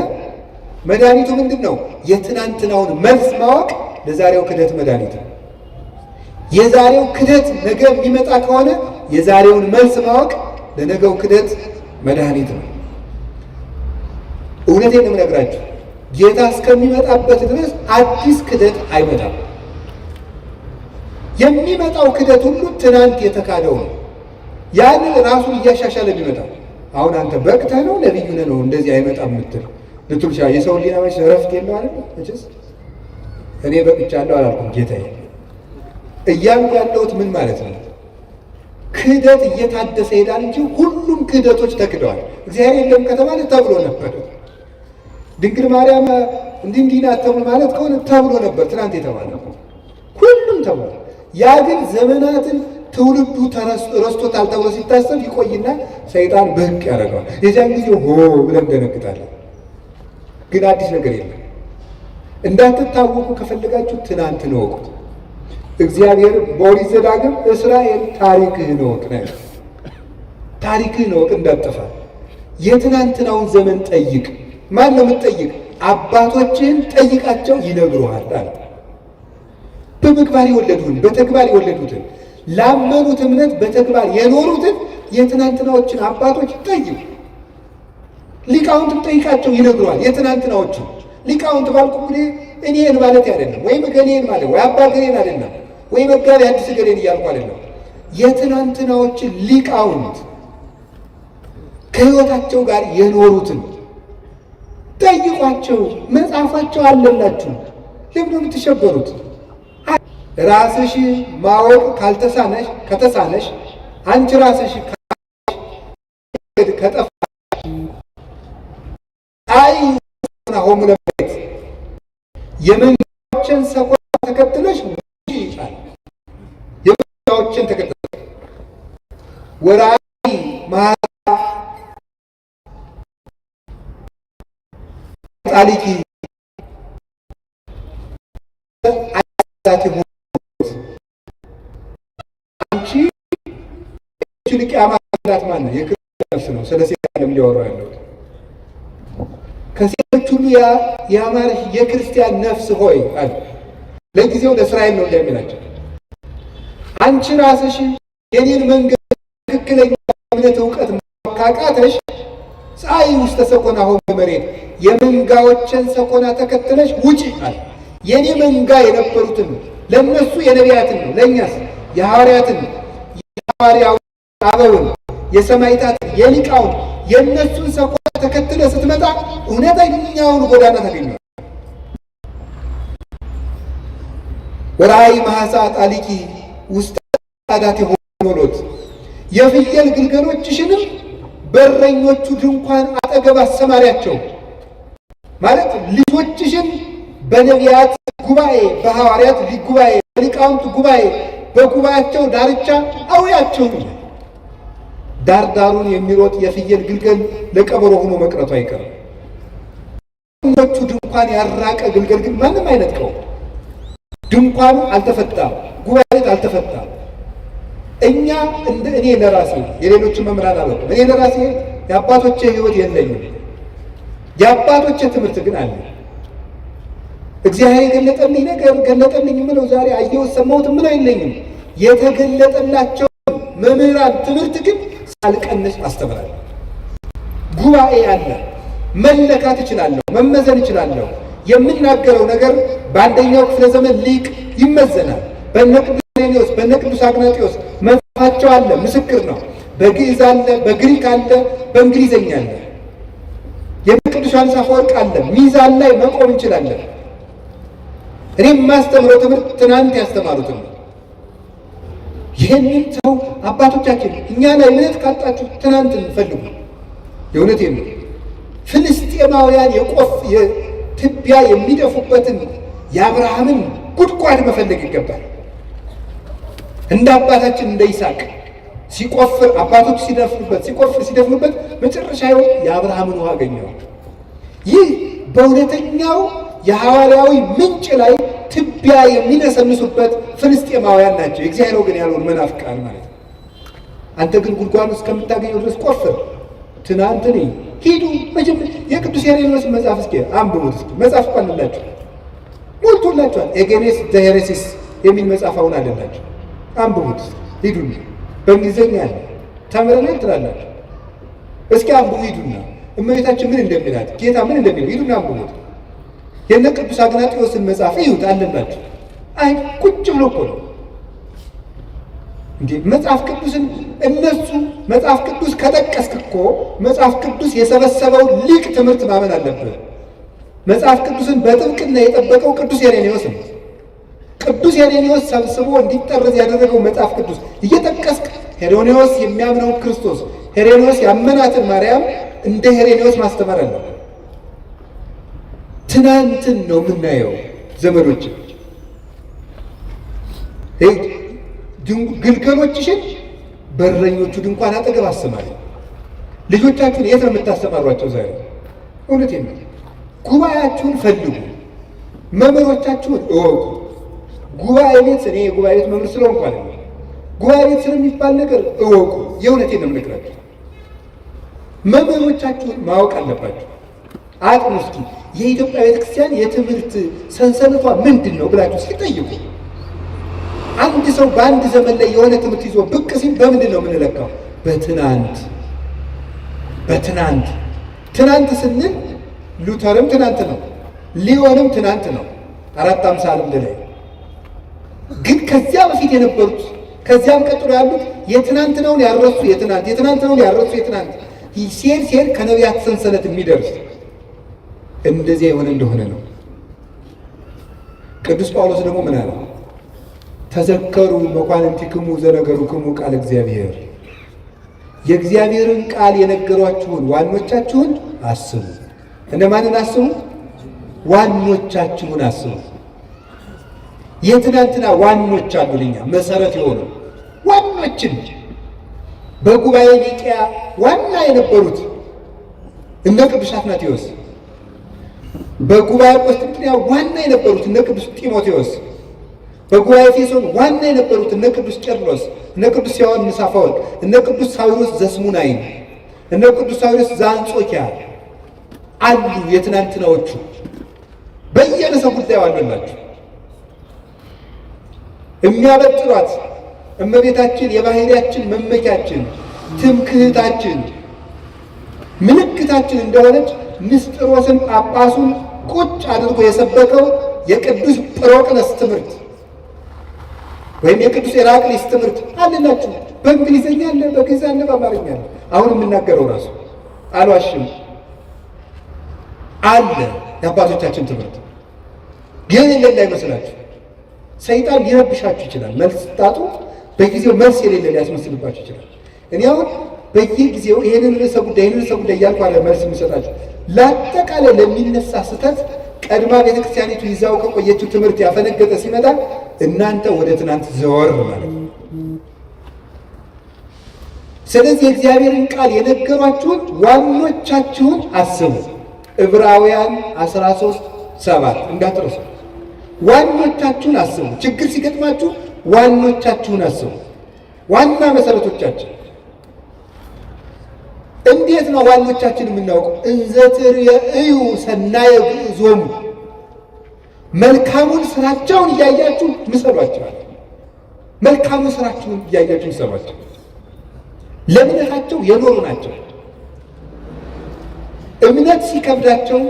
መድኃኒቱ ምንድን ነው? የትናንትናውን መልስ ማወቅ ለዛሬው ክደት መድኃኒት ነው። የዛሬው ክደት ነገ የሚመጣ ከሆነ የዛሬውን መልስ ማወቅ ለነገው ክደት መድኃኒት ነው። እውነቴን ነው የምነግራችሁ። ጌታ እስከሚመጣበት ድረስ አዲስ ክደት አይመጣም። የሚመጣው ክደት ሁሉ ትናንት የተካደው ነው። ያንን ራሱን እያሻሻለ የሚመጣው አሁን አንተ በቅተህ ነው ነቢዩ ነህ ነው እንደዚህ አይመጣም የምትል ልትልሻ የሰው ሊና መች ረፍት የለው አይደል? መቼስ እኔ በቅቻለሁ አላልኩም ጌታዬ። እያልኩ ያለሁት ምን ማለት ነው? ክህደት እየታደሰ ሄዳል እንጂ ሁሉም ክህደቶች ተክደዋል። እግዚአብሔር የለም ከተባለ ተብሎ ነበር። ድንግል ማርያም እንዲህ ናት ተብሎ ማለት ከሆነ ተብሎ ነበር። ትናንት የተባለ ሁሉም ተብሎ፣ ያ ግን ዘመናትን ትውልዱ ረስቶታል ተብሎ ሲታሰብ ይቆይና ሰይጣን ብቅ ያደርገዋል። የዚያን ጊዜ ሆ ብለን እንደነግጣለን። ግን አዲስ ነገር የለም። እንዳትታወቁ ከፈለጋችሁ ትናንትን እወቁት። እግዚአብሔር በኦሪት ዘዳግም እስራኤል ታሪክህን እወቅ ነው። ታሪክህን እወቅ እንዳትጠፋ። የትናንትናውን ዘመን ጠይቅ። ማን ነው የምትጠይቅ? አባቶችህን ጠይቃቸው ይነግሩሃል አለ። በምግባር የወለዱትን በተግባር የወለዱትን ላመኑት እምነት በተግባር የኖሩትን የትናንትናዎችን አባቶች ጠይቅ። ሊቃውንት ጠይቃቸው ይነግሩሃል። የትናንትናዎቹ ሊቃውንት ባልኩ እንግዲህ እኔን ማለት አይደለም፣ ወይም ገሌን ማለት ወይ አባ ገሌን አይደለም፣ ወይ መጋቢ አዲስ ገሌን እያልኩ አይደለም። የትናንትናዎችን ሊቃውንት ከሕይወታቸው ጋር የኖሩትን ጠይቋቸው። መጽሐፋቸው አለላችሁ። ለምን ነው የምትሸበሩት? ራስሽ ማወቅ ካልተሳነሽ ከተሳነሽ አንቺ ራስሽ ከጠፋሽ አይ ሆሙ ለማየት የመንጋዎችን ሰቆቃ ተከትለሽ ይቻል የመንጋዎችን ተከትለሽ ወራይ ጣሊቂ አንቺ ችልቅ ያማራት ማን ነው? የክርስቲያን ነፍስ ነው። ስለ ሴት ዓለም እያወራሁ ያለሁት ከሴቶች ሁሉ ያማረሽ የክርስቲያን ነፍስ ሆይ አለ። ለጊዜው ለእስራኤል ነው እንደሚላቸው አንቺ ራስሽ የኔን መንገድ ትክክለኛ እምነት እውቀት ካቃተሽ ፀሐይ ውስጥ ሰኮና ሆኖ መሬት የመንጋዎችን ሰኮና ተከትለሽ ውጪ አለ። የኔ መንጋ የነበሩትን ለነሱ የነቢያትን ነው፣ ለእኛስ የሐዋርያትን የሐዋርያው አበውን የሰማዕታትን የሊቃውን የእነሱን ሰኮና ተከትለ ስትመጣ እውነተኛውን ጎዳና ታገኛለህ። ወራይ ማሳ ጣሊቂ ውስጥ አዳት የሆኑት የፍየል ግልገሎችሽንም በረኞቹ ድንኳን አጠገብ አሰማሪያቸው ማለት ልጆችሽን በነቢያት ጉባኤ በሐዋርያት ጉባኤ በሊቃውንት ጉባኤ በጉባኤያቸው ዳርቻ አውያቸው። ዳርዳሩን የሚሮጥ የፍየል ግልገል ለቀበሮ ሆኖ መቅረቱ አይቀርም። ሌሎቹ ድንኳን ያራቀ ግልገል ግን ማንም አይነጥቀው። ድንኳኑ አልተፈታም፣ ጉባኤ አልተፈታም። እኛ እንደ እኔ ለራሴ የሌሎች መምህራን አለው እኔ ለራሴ የአባቶቼ ሕይወት የለኝም፣ የአባቶቼ ትምህርት ግን አለ። እግዚአብሔር የገለጠልኝ ነገር ገለጠልኝ የምለው ዛሬ አየሁት ሰማሁት የምለው የለኝም። የተገለጠላቸው መምህራን ትምህርት ግን ሳልቀንስ አስተምራለሁ። ጉባኤ አለ፣ መለካት እችላለሁ፣ መመዘን እችላለሁ። የምናገረው ነገር በአንደኛው ክፍለ ዘመን ሊቅ ይመዘናል። በነ ቅዱስ ሌኒዎስ በነ ቅዱስ አግናጢዎስ መጽሐፋቸው አለ፣ ምስክር ነው። በግዕዝ አለ፣ በግሪክ አለ፣ በእንግሊዝኛ አለ። የቅዱስ ዮሐንስ አፈወርቅ አለ። ሚዛን ላይ መቆም እንችላለን። እኔ የማስተምረው ትምህርት ትናንት ያስተማሩት ነው። ይህንን ሰው አባቶቻችን እኛ ላይ እምነት ካጣችሁ ትናንት ፈልጉ። የእውነቴን ነው። ፍልስጤማውያን ትቢያ የሚደፉበትን የአብርሃምን ጉድጓድ መፈለግ ይገባል። እንደ አባታችን እንደ ይስሐቅ ሲቆፍር አባቶች ሲደፍኑበት መጨረሻ የአብርሃምን ውሃ አገኘዋል። ይህ በእውነተኛው የሐዋርያዊ ምንጭ ላይ ትቢያ የሚነሰንሱበት ፍልስጤማውያን ናቸው። የእግዚአብሔር ወገን ያልሆኑ መናፍቃን ማለት ነው። አንተ ግን ጉድጓዱ እስከምታገኘው ድረስ ቆፍር። ትናንት ሂዱ። መጀመሪያ የቅዱስ ያሬድ መጽሐፍ እስኪ አንብቡት። እስኪ መጽሐፍ እኮ አለላችሁ፣ ሞልቶላችኋል። ኤጌኔስ ዘሄሬሲስ የሚል መጽሐፍ አሁን አለላችሁ፣ አንብቡት። ሂዱና በእንግሊዝኛ አለ ተምረናል ትላላችሁ። እስኪ አንብቡ ሂዱና እመቤታችን ምን እንደሚላት ጌታ ምን እንደሚለው ሂዱና አንብቡት። የነ ቅዱስ አግናጢዎስን መጽሐፍ ይሁት አለላችሁ። አይ ቁጭ ብሎ እኮ ነው እንዴ መጽሐፍ ቅዱስን እነሱ መጽሐፍ ቅዱስ ከጠቀስክ እኮ መጽሐፍ ቅዱስ የሰበሰበው ሊቅ ትምህርት ማመን አለብህ። መጽሐፍ ቅዱስን በጥብቅና የጠበቀው ቅዱስ ሄሬኔዎስ ነው። ቅዱስ ሄሬኔዎስ ሰብስቦ እንዲጠረዝ ያደረገው መጽሐፍ ቅዱስ እየጠቀስክ ሄሬኔዎስ የሚያምነውን ክርስቶስ፣ ሄሬኔዎስ ያመናትን ማርያም እንደ ሄሬኔዎስ ማስተማር አለ። ትናንትን ነው የምናየው ዘመዶች። ግልገሎችሽን በረኞቹ ድንኳን አጠገብ አሰማሪ። ልጆቻችሁን የት ነው የምታሰማሯቸው ዛሬ? እውነቴን ነው። ጉባኤያችሁን ፈልጉ፣ መምህሮቻችሁን እወቁ። ጉባኤ ቤት እኔ የጉባኤ ቤት መምህር ስለሆንኩ አለ ጉባኤ ቤት ስለሚባል ነገር እወቁ። የእውነቴን ነው የምነግራችሁ። መምህሮቻችሁን ማወቅ አለባችሁ። አጥኑ እስኪ የኢትዮጵያ ቤተክርስቲያን የትምህርት ሰንሰለቷ ምንድን ነው ብላችሁ ሲጠይቁ አንድ ሰው በአንድ ዘመን ላይ የሆነ ትምህርት ይዞ ብቅ ሲል በምንድን ነው የምንለካው? ትናንት ስንል ሉተርም ትናንት ነው፣ ሊዮንም ትናንት ነው፣ 450 ዓለም ላይ ግን ከዚያ በፊት የነበሩት ከዚያም ቀጥሎ ያሉት የትናንትናውን ያረሱ የትናንትናውን ያረሱ ሲሄድ ከነቢያት ሰንሰለት የሚደርስ እንደዚያ የሆነ እንደሆነ ነው። ቅዱስ ጳውሎስ ደግሞ ምን አለ? ተዘከሩ መኳንንቲክሙ ዘነገሩክሙ ቃል እግዚአብሔር። የእግዚአብሔርን ቃል የነገሯችሁን ዋኖቻችሁን አስቡ። እነማንን አስቡ? ዋኖቻችሁን አስቡ። የትናንትና ዋኖች አሉልኛ መሰረት የሆኑ ዋኖችን በጉባኤ ኒቅያ ዋና የነበሩት እነ ቅዱስ አትናቴዎስ፣ በጉባኤ ቆስጥንጥንያ ዋና የነበሩት እነ ቅዱስ ጢሞቴዎስ፣ በጉባኤ ኤፌሶን ዋና የነበሩት እነ ቅዱስ ቄርሎስ፣ እነ ቅዱስ ዮሐንስ አፈወርቅ፣ እነ ቅዱስ ሳዊሮስ ዘስሙናይን፣ እነ ቅዱስ ሳዊሮስ ዘአንጾኪያ አሉ። የትናንትናዎቹ በየርዕሰ ጉዳዩ አሉላችሁ። የሚያበጥሯት እመቤታችን የባህሪያችን መመኪያችን፣ ትምክህታችን፣ ምልክታችን እንደሆነች ንስጥሮስን ጳጳሱን ቁጭ አድርጎ የሰበከው የቅዱስ ጵሮቅለስ ትምህርት ወይም የቅዱስ ኤራቅሊስ ትምህርት አለላችሁ። በእንግሊዝኛ አለ፣ በግዕዝ አለ፣ በአማርኛ አለ። አሁን የምናገረው ራሱ አልዋሽም አለ። የአባቶቻችን ትምህርት ግን የሌለ እንዳይመስላችሁ። ሰይጣን ሊረብሻችሁ ይችላል። መልስ ታጡ በጊዜው መልስ የሌለ ሊያስመስልባችሁ ይችላል። እኔ አሁን በየጊዜው ይህንን ርዕሰ ጉዳይ እያልኩ አለ መልስ የሚሰጣችሁ ለአጠቃላይ ለሚነሳ ስህተት ቀድማ ቤተክርስቲያኒቱ ይዛው ከቆየችው ትምህርት ያፈነገጠ ሲመጣ እናንተ ወደ ትናንት ዘወር ማለት ነው። ስለዚህ የእግዚአብሔርን ቃል የነገሯችሁን ዋኖቻችሁን አስቡ። ዕብራውያን 13:7 እንዳትረሱ። ዋኖቻችሁን አስቡ። ችግር ሲገጥማችሁ ዋኖቻችሁን አስቡ። ዋና መሰረቶቻችን እንዴት ነው ዋኖቻችን የምናውቀው? እንዘትርእዩ ሰናየ ግዕዞሙ፣ መልካሙን ስራቸውን እያያችሁ ምሰሏቸዋል። መልካሙን ስራቸውን እያያችሁ ምሰሏቸው። ለእምነታቸው የኖሩ ናቸው። እምነት ሲከብዳቸው፣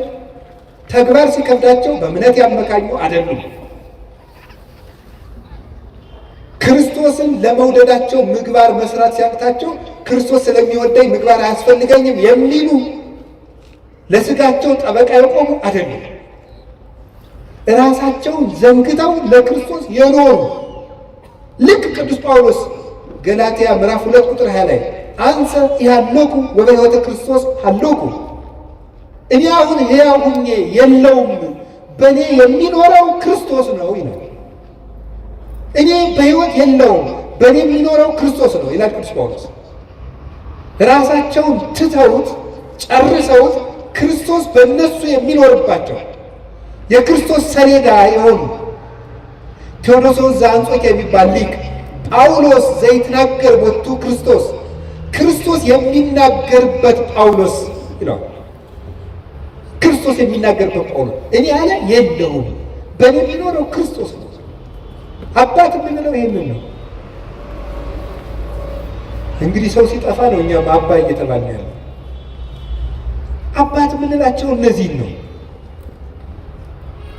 ተግባር ሲከብዳቸው በእምነት ያመካኙ አይደሉም። ክርስቶስን ለመውደዳቸው ምግባር መስራት ሲያቅታቸው ክርስቶስ ስለሚወደኝ ምግባር አያስፈልገኝም የሚሉ ለስጋቸው ጠበቃ የቆሙ አይደሉም። ራሳቸውን ዘንግተው ለክርስቶስ የኖሩ ልክ ቅዱስ ጳውሎስ ገላትያ ምዕራፍ 2 ቁጥር 20 ላይ አንሰ ኢሃሎኩ ወበሕይወተ ክርስቶስ ሀሎኩ፣ እኔ አሁን ሕያው ሁኜ የለውም በእኔ የሚኖረው ክርስቶስ ነው ይላል። እኔ በሕይወት የለውም በእኔ የሚኖረው ክርስቶስ ነው ይላል ቅዱስ ጳውሎስ። ራሳቸውን ትተውት ጨርሰውት ክርስቶስ በእነሱ የሚኖርባቸው የክርስቶስ ሰሌዳ የሆኑ ቴዎዶስዮስ ዘአንጾኪያ የሚባል ሊቅ ጳውሎስ ዘይትናገር ቦቱ ክርስቶስ፣ ክርስቶስ የሚናገርበት ጳውሎስ ይለዋል። ክርስቶስ የሚናገርበት ጳውሎስ እኔ ያለ የለውም በእኔ የሚኖረው ክርስቶስ ነው። አባት የምንለው ይህንን ነው። እንግዲህ ሰው ሲጠፋ ነው እኛም አባይ እየተባልን ያለ። አባት የምንላቸው እነዚህን ነው።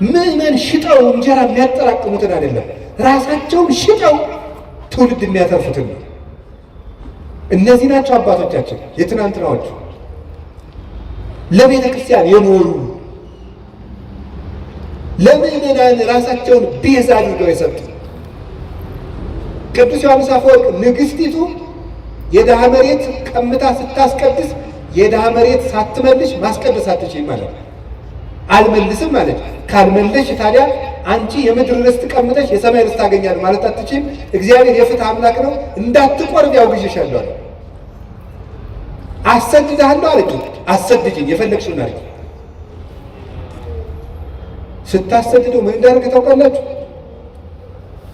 ምዕመን ሽጠው እንጀራ የሚያጠራቅሙትን አይደለም፣ ራሳቸውን ሽጠው ትውልድ የሚያተርፉትን ነው። እነዚህ ናቸው አባቶቻችን የትናንትናዎቹ፣ ለቤተ ክርስቲያን የኖሩ ለምዕመናን ራሳቸውን ቤዛ አድርገው የሰጡ። ቅዱስ ዮሐንስ አፈወርቅ ንግሥቲቱ የድሃ መሬት ቀምታ ስታስቀድስ የድሃ መሬት ሳትመልሽ ማስቀደስ አትችይም ማለት ነው። አልመልስም ማለት ካልመለሽ ታዲያ አንቺ የምድር ርስት ቀምተሽ የሰማይ ርስት ታገኛለሽ ማለት አትችይም። እግዚአብሔር የፍትህ አምላክ ነው፣ እንዳትቆርብ ያውግዤሻለሁ አለ። አሰድድሃለሁ አለች። አሰድጅኝ፣ የፈለግሽውን አድርጊ። ስታሰድደው ምን እንዳደረገ ታውቃላችሁ?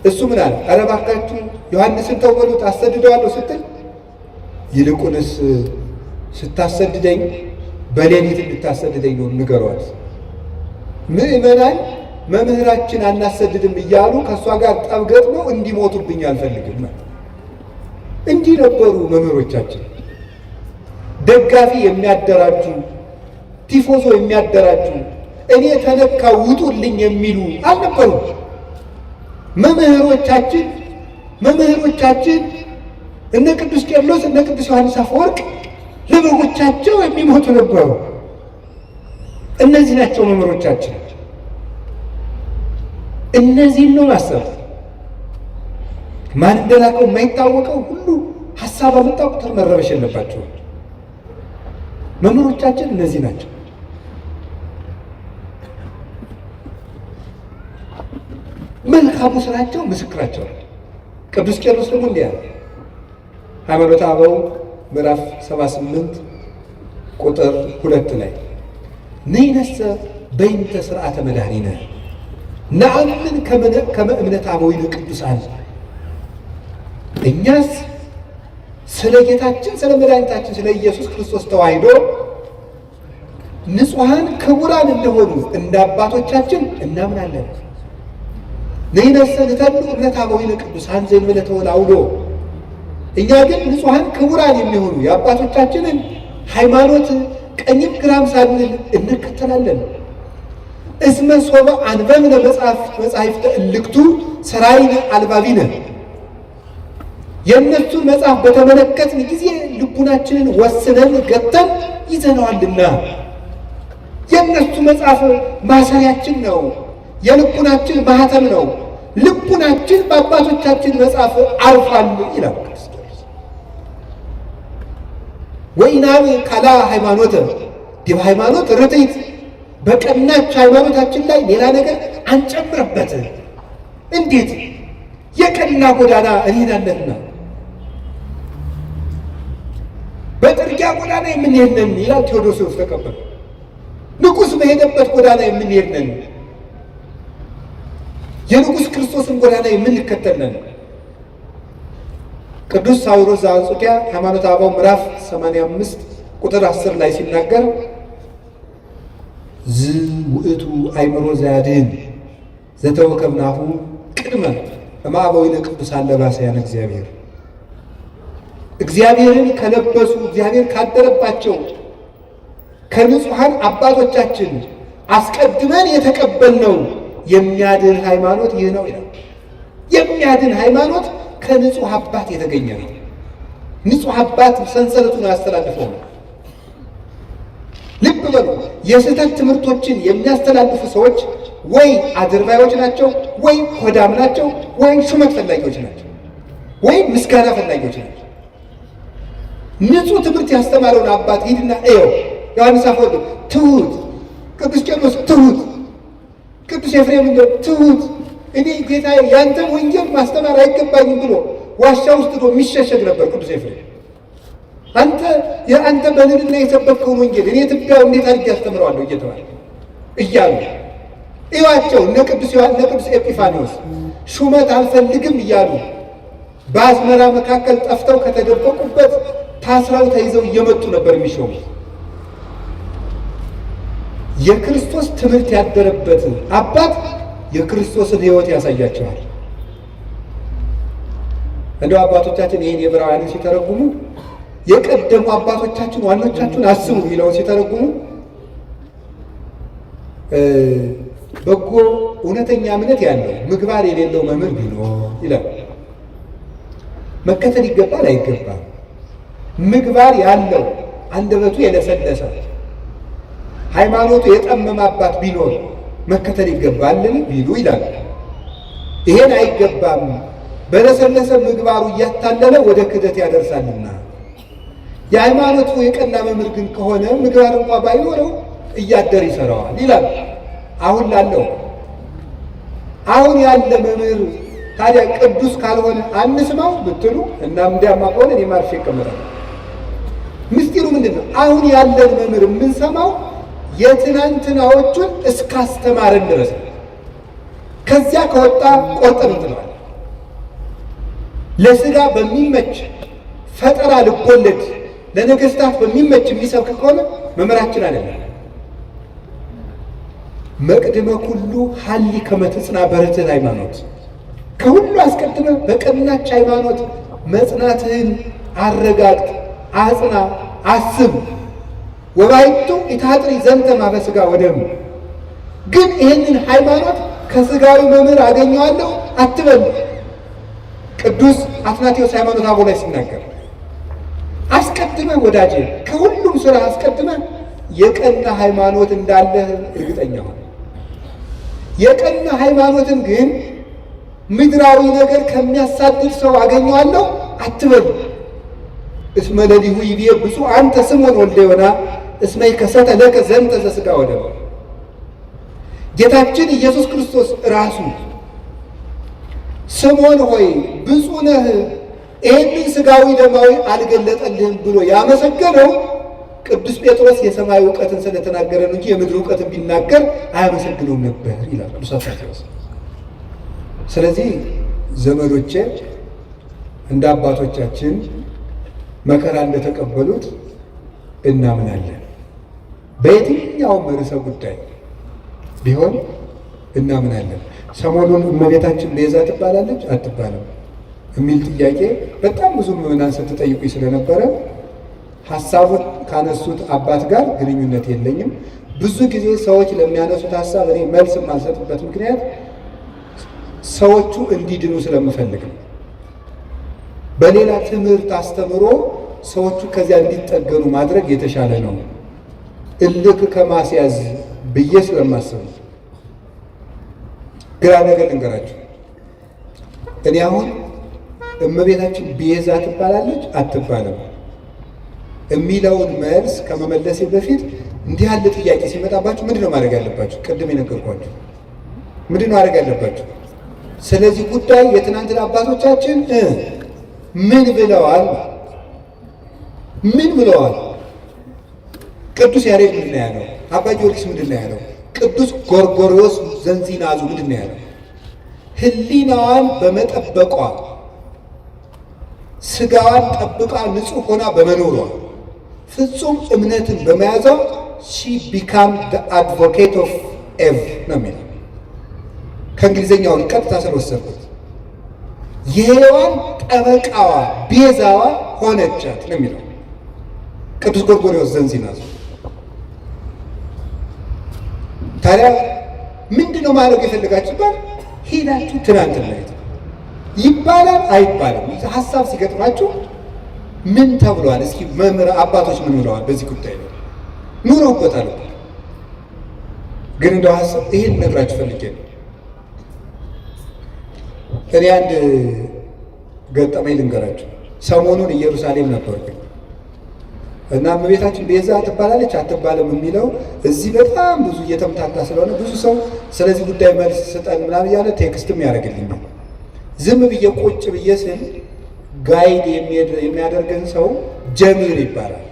እሱ ምን አለ? ኧረ እባካችሁ ዮሐንስን ተው በሉት አሰድደዋለሁ ስትል፣ ይልቁንስ ስታሰድደኝ በሌሊት እንድታሰድደኝ ነው ንገሯት። ምዕመናን መምህራችን አናሰድድም እያሉ ከእሷ ጋር ጠብ ገጥመው እንዲሞቱብኝ አልፈልግም። እንዲህ ነበሩ መምህሮቻችን። ደጋፊ የሚያደራጁ፣ ቲፎዞ የሚያደራጁ፣ እኔ ተነካ ውጡልኝ የሚሉ አልነበሩ መምህሮቻችን። እነ ቅዱስ ቄርሎስ እነ ቅዱስ ዮሐንስ አፈወርቅ ለበጎቻቸው የሚሞቱ ነበሩ። እነዚህ ናቸው መምህሮቻችን። እነዚህን ነው ማሰብ። ማን እንደላከው የማይታወቀው ሁሉ ሀሳብ አመጣ ቁጥር መረበሽ የለባቸው። መምህሮቻችን እነዚህ ናቸው። መልካሙ ስራቸው ምስክራቸው። ቅዱስ ቄርሎስ ደግሞ እንዲህ ያለ ሃይማኖተ አበው ምዕራፍ 78 ቁጥር 2 ላይ ነይነሰ በይንተ ስርዓተ መድኃኒነ ነአምን ከመ እምነት አበዊነ ቅዱሳን። እኛስ ስለ ጌታችን ስለ መድኃኒታችን ስለ ኢየሱስ ክርስቶስ ተዋሕዶ ንጹሐን ክቡራን እንደሆኑ እንደ አባቶቻችን እናምናለን። ነይነሰ ንተብዕ እምነት አበዊነ ቅዱሳን ዘእንበለ ተወላውዶ። እኛ ግን ንጹሐን ክቡራን የሚሆኑ የአባቶቻችንን ሃይማኖት ቀኝም ግራም ሳንል እንከተላለን። እስመ ሶበ አንበብነ መጻሕፍተ እልክቱ ሠራይነ አልባቢነ። የእነሱን መጽሐፍ በተመለከትን ጊዜ ልቡናችንን ወስነን ገተን ይዘነዋልና። የእነሱ መጽሐፍ ማሰሪያችን ነው፣ የልቡናችን ማህተም ነው። ልቡናችን በአባቶቻችን መጽሐፍ አርፏል ይላል ክርስቶስ። ወኢናብ ካላ ሃይማኖት ዲበ ሃይማኖት ርትዕት፣ በቀናች ሃይማኖታችን ላይ ሌላ ነገር አንጨምርበት። እንዴት የቀና ጎዳና እንሄዳለንና በጥርጊያ ጎዳና የምንሄድ ነን ይላል ቴዎዶስዮስ ተቀበለ። ንጉሥ በሄደበት ጎዳና የምንሄድ ነን፣ የንጉሥ ክርስቶስን ጎዳና የምንከተል ነን። ቅዱስ ሳዊሮስ ዘአንጾኪያ ሃይማኖተ አበው ምዕራፍ 85 ቁጥር 10 ላይ ሲናገር ዝውእቱ አእምሮ ዘያድኅን ዘተወከብናሁ ቅድመ እምአበዊነ ቅዱሳን ለባሰያነ እግዚአብሔር። እግዚአብሔርን ከለበሱ እግዚአብሔር ካደረባቸው ከንጹሐን አባቶቻችን አስቀድመን የተቀበልነው የሚያድን ሃይማኖት ይህ ነው ይላል። የሚያድን ሃይማኖት ከንጹሕ አባት የተገኘ ነው። ንጹሕ አባት ሰንሰለቱን ያስተላልፈው ነው። ልብ በሉ። የስህተት ትምህርቶችን የሚያስተላልፉ ሰዎች ወይ አድርባዮች ናቸው፣ ወይ ሆዳም ናቸው፣ ወይ ሹመት ፈላጊዎች ናቸው፣ ወይ ምስጋና ፈላጊዎች ናቸው። ንጹሕ ትምህርት ያስተማረውን አባት ሂድና እየው። ዮሐንስ አፈወርቅ ትሁት፣ ቅዱስ ቄርሎስ ትሁት፣ ቅዱስ ኤፍሬም ትሁት፣ እኔ ጌታ ያንተን ወንጌል ማስተማር አይገባኝም ብሎ ዋሻ ውስጥ ዶ የሚሸሸግ ነበር ቅዱስ ኤፍሬም። አንተ በልልና የሰበከውን ወንጌል እኔ ትቢያው እንዴት አድርጌ አስተምረዋለሁ እየተባለ እያሉ እዩዋቸው። እነ ቅዱስ ኤጲፋኒዎስ ሹመት አልፈልግም እያሉ በአዝመራ መካከል ጠፍተው ከተደበቁበት ታስረው ተይዘው እየመጡ ነበር የሚሾሙት። የክርስቶስ ትምህርት ያደረበት አባት የክርስቶስን ሕይወት ያሳያቸዋል። እንደው አባቶቻችን ይህን የዕብራውያንን ሲተረጉሙ የቀደሙ አባቶቻችን ዋኖቻችሁን አስቡ የሚለውን ሲተረጉሙ በጎ እውነተኛ እምነት ያለው ምግባር የሌለው መምህር ቢኖር ይላል። መከተል ይገባል አይገባም? ምግባር ያለው አንደበቱ የለሰለሰ ሃይማኖቱ የጠመመ አባት ቢኖር መከተል ይገባልን ቢሉ ይላል። ይሄን አይገባም፣ በለሰለሰ ምግባሩ እያታለለ ወደ ክህደት ያደርሳልና። የሃይማኖቱ የቀና መምህር ግን ከሆነ ምግባር እንኳ ባይኖረው እያደር ይሰራዋል ይላል። አሁን ያለ መምህር ታዲያ ቅዱስ ካልሆነ አንስማው ብትሉ እና እንዲያማ ከሆነ እኔ ማርፌ እቀመጣለሁ። ምስጢሩ ምንድን ነው? አሁን ያለን መምህር የምንሰማው የትናንትናዎቹን እስካስተማረን ድረስ ነው። ከዚያ ከወጣ ቆርጠን እንጥለዋለን። ለሥጋ በሚመች ፈጠራ ልቦለድ ለነገሥታት በሚመች የሚሰብክ ከሆነ መምህራችን አይደለም። መቅድመ ኩሉ ሀሊ ከመትጽና በርትዕ ሃይማኖት፣ ከሁሉ አስቀድመ በቀናች ሃይማኖት መጽናትህን አረጋግጥ፣ አጽና፣ አስብ። ወባይቱ ኢታጥሪ ዘንተ ማበ ሥጋ ወደሙ። ግን ይህንን ሃይማኖት ከሥጋዊ መምህር አገኘዋለሁ አትበል። ቅዱስ አትናቴዎስ ሃይማኖተ አበው ላይ ሲናገር አስቀድመ ወዳጄ ከሁሉም ሥራ አስቀድመ የቀና ሃይማኖት እንዳለህ እርግጠኛ ሆነ። የቀና ሃይማኖትን ግን ምድራዊ ነገር ከሚያሳድድ ሰው አገኘዋለሁ አትበል። እስመ ለሊሁ ይቤ ብፁዕ አንተ ስምዖን ወልደ ዮና እስመ ይከሰተ ለከ ዘንተ ዘሥጋ ወደሙ። ጌታችን ኢየሱስ ክርስቶስ ራሱ ስምዖን ሆይ ብፁዕ ነህ ይህንን ሥጋዊ ደማዊ አልገለጠልህም ብሎ ያመሰገነው ቅዱስ ጴጥሮስ የሰማይ እውቀትን ስለተናገረ ነው እንጂ የምድር እውቀትን ቢናገር አያመሰግነውም ነበር ይላል ቅዱስ አትናቴዎስ። ስለዚህ ዘመዶቼ እንደ አባቶቻችን መከራ እንደተቀበሉት እናምናለን። በየትኛውም ርዕሰ ጉዳይ ቢሆን እናምናለን። ሰሞኑን እመቤታችን ቤዛ ትባላለች አትባልም የሚል ጥያቄ በጣም ብዙ ምዕመናን ስትጠይቁኝ ስለነበረ ሀሳቡን ካነሱት አባት ጋር ግንኙነት የለኝም። ብዙ ጊዜ ሰዎች ለሚያነሱት ሀሳብ እኔ መልስ የማልሰጥበት ምክንያት ሰዎቹ እንዲድኑ ስለምፈልግ ነው። በሌላ ትምህርት አስተምሮ ሰዎቹ ከዚያ እንዲጠገኑ ማድረግ የተሻለ ነው፣ እልክ ከማስያዝ ብዬ ስለማስብ ነው። ግራ ነገር ልንገራችሁ። እኔ አሁን እመቤታችን ቤዛ ትባላለች አትባልም የሚለውን መልስ ከመመለሴ በፊት እንዲህ ያለ ጥያቄ ሲመጣባችሁ ምንድን ነው ማድረግ ያለባችሁ? ቅድም የነገርኳችሁ ምንድን ነው ማድረግ ያለባችሁ? ስለዚህ ጉዳይ የትናንትና አባቶቻችን ምን ብለዋል? ምን ብለዋል? ቅዱስ ያሬድ ምንድን ነው ያለው? አባ ጊዮርጊስ ምንድን ነው ያለው? ቅዱስ ጎርጎርዮስ ዘንዚናዙ ምንድን ነው ያለው? ሕሊናዋን በመጠበቋ ሥጋዋን ጠብቃ ንጹሕ ሆና በመኖሯ ፍጹም እምነትን በመያዟ ሺ ቢካም ደ አድቮኬት ኦፍ ኤቭ ነው የሚለው። ከእንግሊዝኛውን ቀጥታ ስለወሰድኩት የሔዋን ጠበቃዋ ቤዛዋ ሆነቻት ነው የሚለው ቅዱስ ጎርጎርዮስ ዘንዚናዙ። ታዲያ ምንድን ነው ማድረግ የፈለጋችሁበት? ሄዳችሁ ትናንትና ይባላል አይባልም ሀሳብ ሲገጥማችሁ ምን ተብሏል? እስኪ መምህር አባቶች ምን ብለዋል? በዚህ ጉዳይ ነው ኑረውበታል። ግን እንደው ሀሳብ ይሄን ነግራችሁ ፈልጌ ነው። እኔ አንድ ገጠመኝ ልንገራችሁ። ሰሞኑን ኢየሩሳሌም ነበርኩኝ እና እመቤታችን ቤዛ ትባላለች አትባልም የሚለው እዚህ በጣም ብዙ እየተምታታ ስለሆነ ብዙ ሰው ስለዚህ ጉዳይ መልስ ስጠን ምናምን እያለ ቴክስትም ያደርግልኛል። ዝም ብዬ ቁጭ ብዬ ስል ጋይድ የሚያደርገን ሰው ጀሚል ይባላል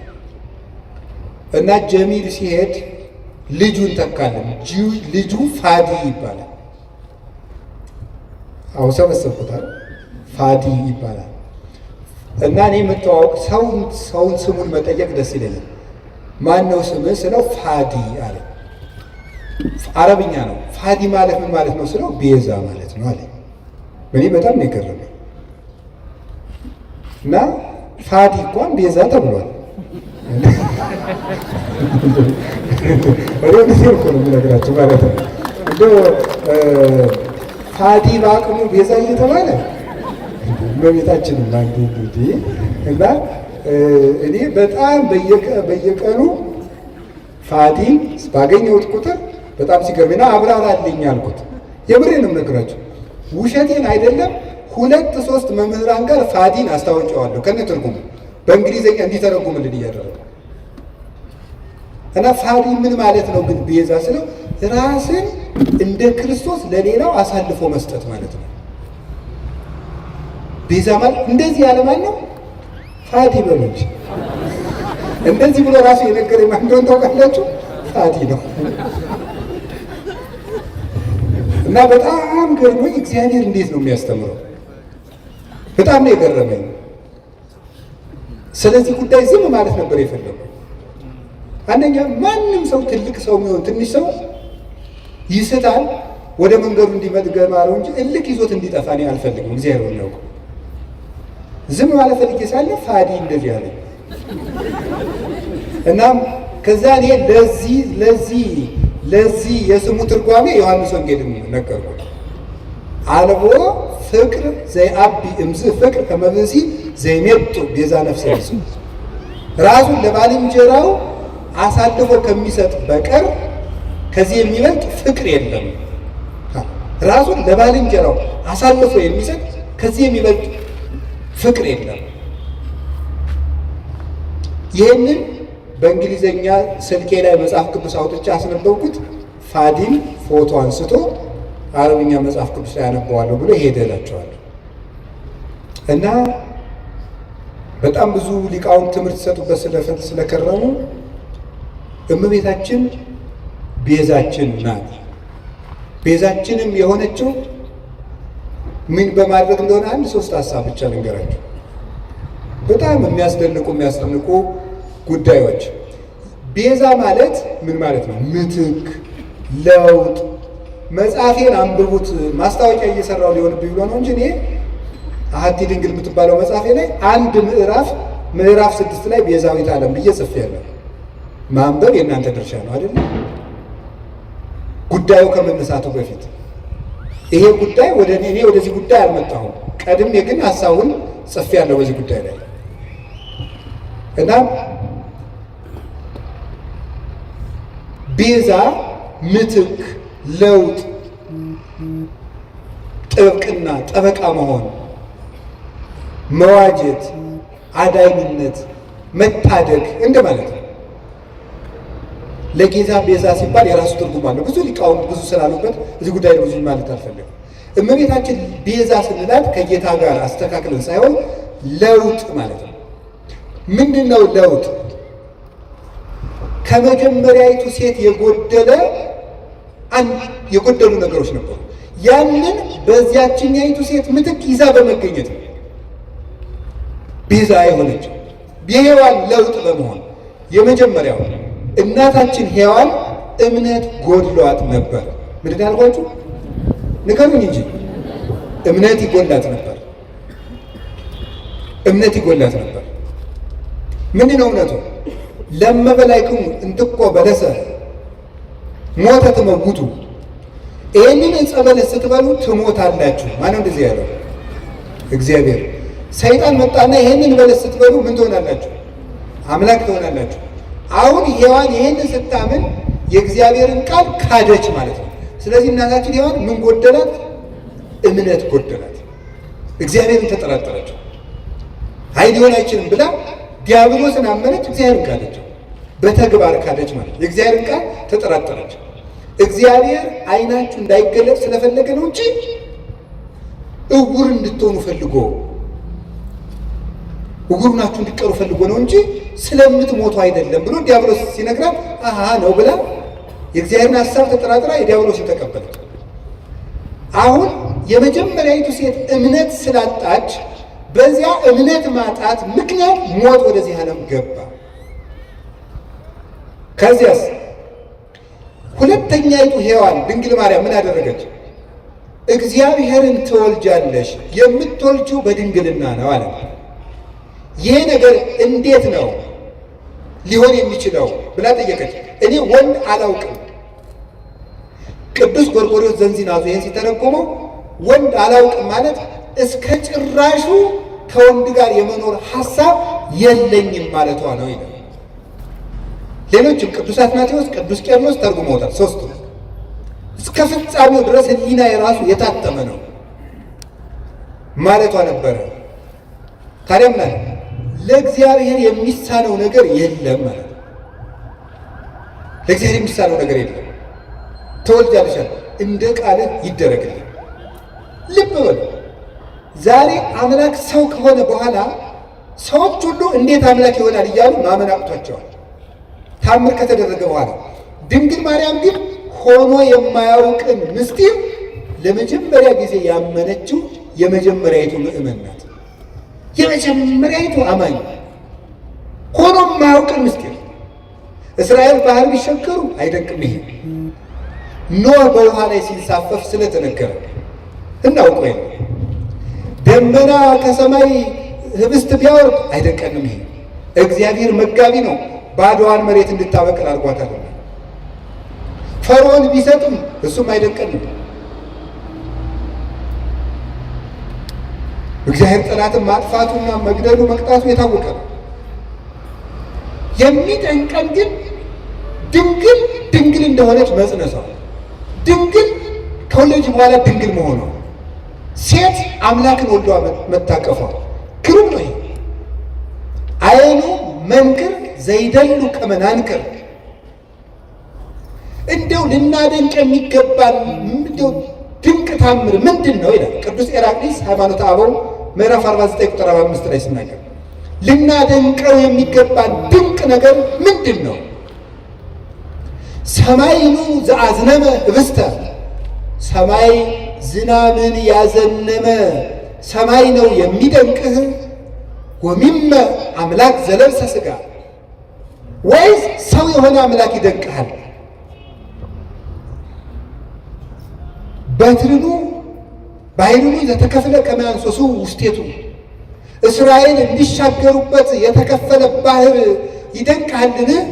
እና ጀሚል ሲሄድ ልጁን ተካለን። ልጁ ፋዲ ይባላል። አሁን ሰበሰብኩታል። ፋዲ ይባላል እና እኔ የምተዋወቅ ሰውን ስሙን መጠየቅ ደስ ይለኛል። ማን ነው ስምህ ስለው ፋዲ አለ። አረብኛ ነው። ፋዲ ማለት ምን ማለት ነው ስለው ቤዛ ማለት ነው አለ። እኔ በጣም ነው የገረመኝ እና ፋዲ እንኳን ቤዛ ተብሏል። ወደ ጊዜ እኮ ነው የምነግራችሁ ማለት ነው። እንደው ፋዲ በአቅሙ ቤዛ እየተባለ እመቤታችንን አንዱ እንግዲህ እና እኔ በጣም በየቀኑ ፋዲ ባገኘሁት ቁጥር በጣም ሲገርምና አብራራልኝ አልኩት። የምሬንም ነግራችሁ ውሸቴን አይደለም። 2-3 መምህራን ጋር ፋዲን አስታውቀዋለሁ ከነ ትርጉሙ በእንግሊዝኛ እንዲተረጉምልን እያደረገ እና ፋዲ ምን ማለት ነው ግን ቤዛ ስለው ራስን እንደ ክርስቶስ ለሌላው አሳልፎ መስጠት ማለት ነው። ቤዛ ማለት እንደዚህ ያለ ማን ነው? ፋዲ በሉት። እንደዚህ ብሎ ራሱ የነገረኝ ማን እንደሆነ ታውቃላችሁ? ፋዲ ነው። እና በጣም ገርሞኝ እግዚአብሔር እንዴት ነው የሚያስተምረው? በጣም ነው የገረመኝ። ስለዚህ ጉዳይ ዝም ማለት ነበር የፈለገው። አንደኛ ማንም ሰው ትልቅ ሰው የሚሆን ትንሽ ሰው ይስታል፣ ወደ መንገዱ እንዲመጥ ገባለው እንጂ እልክ ይዞት እንዲጠፋ እኔ አልፈልግም። እግዚአብሔር ነው ያውቀው። ዝም ማለት ፈልጌ ሳለ ፋዲ እንደዚህ አለ። እናም ከዛ እኔ ለዚህ የስሙ ትርጓሜ ዮሐንስ ወንጌልን ነገርኩት። አልቦ ፍቅር ዘይአቢ እምዝ ፍቅር ከመብሲ ዘይሜጡ ቤዛ ነፍሰ ይሱ ራሱን ለባልንጀራው አሳልፎ ከሚሰጥ በቀር ከዚህ የሚበልጥ ፍቅር የለም። ራሱን ለባልንጀራው አሳልፎ የሚሰጥ ከዚህ የሚበልጥ ፍቅር የለም። ይህንን በእንግሊዘኛ ስልኬ ላይ መጽሐፍ ቅዱስ አውጥቼ አስነበብኩት። ፋዲን ፎቶ አንስቶ አረብኛ መጽሐፍ ቅዱስ ላይ አነበዋለሁ ብሎ ይሄደላቸዋለሁ እና በጣም ብዙ ሊቃውንት ትምህርት ሲሰጡበት ስለከረሙ እመቤታችን ቤዛችን ናት። ቤዛችንም የሆነችው ምን በማድረግ እንደሆነ 1-3 ሀሳብ ብቻ ልንገራችሁ። በጣም የሚያስደንቁ ጉዳዮች። ቤዛ ማለት ምን ማለት ነው? ምትክ፣ ለውጥ። መጽሐፌን አንብቡት። ማስታወቂያ እየሰራው ሊሆንብኝ ብሎ ነው እንጂ እኔ አሐቲ ድንግል የምትባለው መጽሐፌ ላይ አንድ ምዕራፍ 6 ላይ ቤዛዊት ዓለም ብዬ ጽፌያለሁ። ማንበብ የእናንተ ድርሻ ነው አይደል? ጉዳዩ ከመነሳቱ በፊት ይሄ ጉዳይ እኔ ወደዚህ ጉዳይ አልመጣሁም። ቀድሜ ግን ሀሳቡን ጽፌያለሁ በዚህ ጉዳይ ላይ እና ቤዛ ምትክ፣ ለውጥ፣ ጥብቅና፣ ጠበቃ መሆን፣ መዋጀት፣ አዳኝነት፣ መታደግ እንደማለት ነው። ለጌታ ቤዛ ሲባል የራሱ ትርጉም አለው። ብዙ ሊቃውንት ብዙ ስላሉበት እዚህ ጉዳይ ብዙ ማለት አልፈልግም። እመቤታችን ቤዛ ስንላት ከጌታ ጋር አስተካክለን ሳይሆን ለውጥ ማለት ነው። ምንድን ነው ለውጥ? ከመጀመሪያይቱ ሴት የጎደሉ ነገሮች ነበሩ። ያንን በዚያችኛይቱ ሴት ምትክ ይዛ በመገኘት ነው ቤዛ የሆነችው። የሔዋን ለውጥ በመሆን የመጀመሪያው እናታችን ሔዋን እምነት ጎድሏት ነበር። ምንድን ያልኳችሁ ንገሩኝ እንጂ እምነት ይጎላት ነበር። እምነት ይጎላት ነበር። ምንድን ነው እምነቱ? ለመበላይክሙ እንትቆ በለሰ ሞተ ትመውቱ፣ ይህንን ዕፀ በለስ ስትበሉ ትሞታላችሁ። ማነው እንደዚህ ያለው? እግዚአብሔር። ሰይጣን መጣና ይህንን በለስ ስትበሉ ምን ትሆናላችሁ? አምላክ ትሆናላችሁ። አሁን ሔዋን ይህንን ስታምን የእግዚአብሔርን ቃል ካደች ማለት ነው። ስለዚህ እናታችን ሔዋን ምን ጎደላት? እምነት ጎደላት። እግዚአብሔርን ተጠራጠረችው። አይ ሊሆን አይችልም ብላ ዲያብሎስን አመነች፣ እግዚአብሔርን ካደች። በተግባር ካደች ማለት የእግዚአብሔርን ቃል ተጠራጠረች። እግዚአብሔር ዓይናችሁ እንዳይገለጥ ስለፈለገ ነው እንጂ እውር እንድትሆኑ ፈልጎ እውር ናችሁ እንድትቀሩ ፈልጎ ነው እንጂ ስለምትሞቱ አይደለም ብሎ ዲያብሎስ ሲነግራት አሃ ነው ብላ የእግዚአብሔርን ሐሳብ ተጠራጥራ የዲያብሎስን ተቀበለች። አሁን የመጀመሪያይቱ ሴት እምነት ስላጣች በዚያ እምነት ማጣት ምክንያት ሞት ወደዚህ ዓለም ገባ። ከዚያስ ሁለተኛይቱ ሔዋን ድንግል ማርያም ምን አደረገች? እግዚአብሔርን ትወልጃለሽ፣ የምትወልጂው በድንግልና ነው አለ። ይህ ነገር እንዴት ነው ሊሆን የሚችለው ብላ ጠየቀች። እኔ ወንድ አላውቅም። ቅዱስ ጎርጎርዮስ ዘንዚናዙ ይህን ሲተረጎመው ወንድ አላውቅም ማለት እስከ ጭራሹ ከወንድ ጋር የመኖር ሐሳብ የለኝም ማለቷ ነው ይላል። ሌሎችም ቅዱስ አትናቴዎስ፣ ቅዱስ ቄርሎስ ተርጉመውታል። ሶስቱ እስከ ፍጻሜው ድረስ ሕሊና የራሱ የታተመ ነው ማለቷ ነበረ። ታዲያ ምን አለ? ለእግዚአብሔር የሚሳነው ነገር የለም ማለት ነው። ለእግዚአብሔር የሚሳነው ነገር የለም። ትወልጃለሽ፣ እንደ ቃልህ ይደረግልህ። ልብ በሉ፣ ዛሬ አምላክ ሰው ከሆነ በኋላ ሰዎች ሁሉ እንዴት አምላክ ይሆናል እያሉ ማመን አቅቷቸዋል፣ ታምር ከተደረገ በኋላ። ድንግል ማርያም ግን ሆኖ የማያውቅን ምስጢር ለመጀመሪያ ጊዜ ያመነችው የመጀመሪያይቱ ምእመን ናት። የመጀመሪያይቱ አማኝ ሆኖ የማያውቅን ምስጢር። እስራኤል ባህር ቢሸከሩ አይደንቅም። ይሄ ኖህ በውሃ ላይ ሲንሳፈፍ ስለተነገረ እናውቀ። ደመና ከሰማይ ህብስት ቢያወርድ አይደንቀንም። ይሄ እግዚአብሔር መጋቢ ነው፣ ባዶዋን መሬት እንድታበቅል አድርጓታል። ፈርዖን ቢሰጥም እሱም አይደንቀንም። እግዚአብሔር ጠላትን ማጥፋቱና መግደሉ መቅጣቱ የታወቀ ነው። የሚደንቀን ግን ድንግል ድንግል እንደሆነች መጽነሷ፣ ድንግል ከወለደች በኋላ ድንግል መሆኗ፣ ሴት አምላክን ወልዷ መታቀፏ ግሩም ነው። አይኑ መንክር ዘይደሉ ከመናንክር። እንደው ልናደንቅ የሚገባን እንደው ድንቅ ታምር ምንድን ነው ይላል ቅዱስ ኤራቅሊስ ሃይማኖተ አበው ምዕራፍ 49 ቁጥር 45 ላይ ሲናገር፣ ልናደንቀው የሚገባን ድንቅ ነገር ምንድን ነው? ሰማይኑ ዘአዝነመ ህብስተ፣ ሰማይ ዝናምን ያዘነመ ሰማይ ነው የሚደንቅህ። ወሚመ አምላክ ዘለብሰ ሥጋ፣ ወይስ ሰው የሆነ አምላክ ይደንቅሃል? በትርኑ ባሕሩኑ ዘተከፍለ ከመ አንሶሱ ውስቴቱ፣ እስራኤል እንዲሻገሩበት የተከፈለ ባህር ይደንቅሃልን?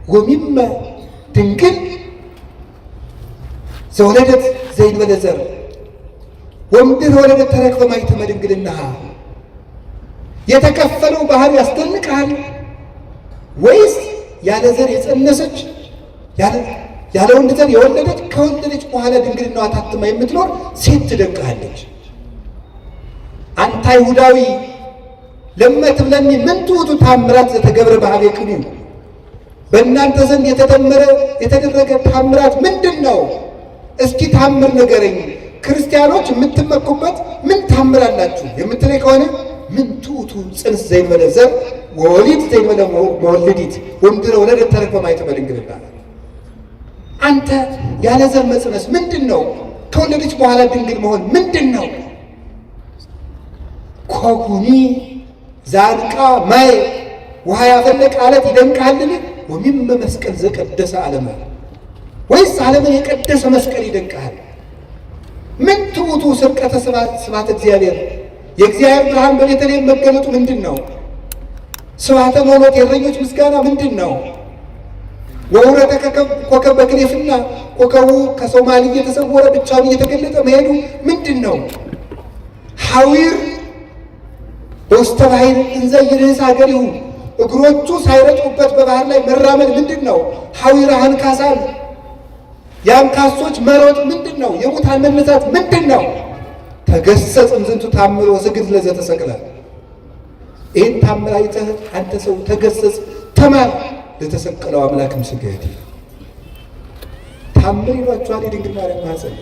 ወሚመ ድንግል ዘወለደት ዘእንበለ ዘር ወምድር ወለደት ተረክበ ማኅተመ ድንግልናሃ፣ የተከፈለው ባህር ያስደንቅሃል? ወይስ ያለ ዘር የጸነሰች ያለ ወንድ ዘር የወለደች ከወለደች በኋላ ድንግልናዋ ታትማ የምትኖር ሴት ትደንቅሃለች? አንተ አይሁዳዊ ለመትብለኒ ምንቱ ውእቱ ታምራት ዘተገብረ በኀቤክሙ፣ በእናንተ ዘንድ የተደረገ ታምራት ምንድን ነው? እስኪ ታምር ንገረኝ። ክርስቲያኖች የምትመኩበት ምን ታምር አላችሁ የምትለኝ ከሆነ ምንቱ ውእቱ ጽንስ ዘእንበለ ዘር ወወሊድ ዘእንበለ መወልዲት ወምድረ ወለደት ተረክበ ማኅተመ ድንግልናሃ። አንተ ያለ ዘር መጽነስ ምንድን ነው? ከወለደች በኋላ ድንግል መሆን ምንድን ነው? ኮኩኒ ዛንቃ ማይ ውሃ ያፈለቀ አለት ይደንቅሃልን? ወሚመ መስቀል ዘቀደሰ ዓለመ፣ ወይስ ዓለምን የቀደሰ መስቀል ይደንቅሃል? ምን ትዑቱ ስርቀተ ስብሐተ እግዚአብሔር፣ የእግዚአብሔር ብርሃን በቤተልሔም መገለጡ ምንድን ነው? ስብሐተ መሎት የእረኞች ምስጋና ምንድን ነው? ወውረተ ኮከብ በክሌፍና ኮከቡ ከሰው መሃል እየተሰወረ ብቻውን እየተገለጠ መሄዱ ምንድን ነው? ሐዊር በውስተ ባሕር እንዘ ይርህስ ሀገሪሁ፣ እግሮቹ ሳይረጡበት በባህር ላይ መራመድ ምንድን ነው? ሐዊረ አንካሳል የአንካሶች መሮጥ ምንድን ነው? የሙታን መነሳት ምንድን ነው? ተገሰጽ እምዝንቱ ታምሮ ስግድ ለዘተሰቅለ። ይህን ታምር አይተህ አንተ ሰው ተገሰጽ፣ ተማር፣ ለተሰቀለው አምላክም ስገድ። ታምር ይሏችኋል የድንግል ማርያም ማኅፀን።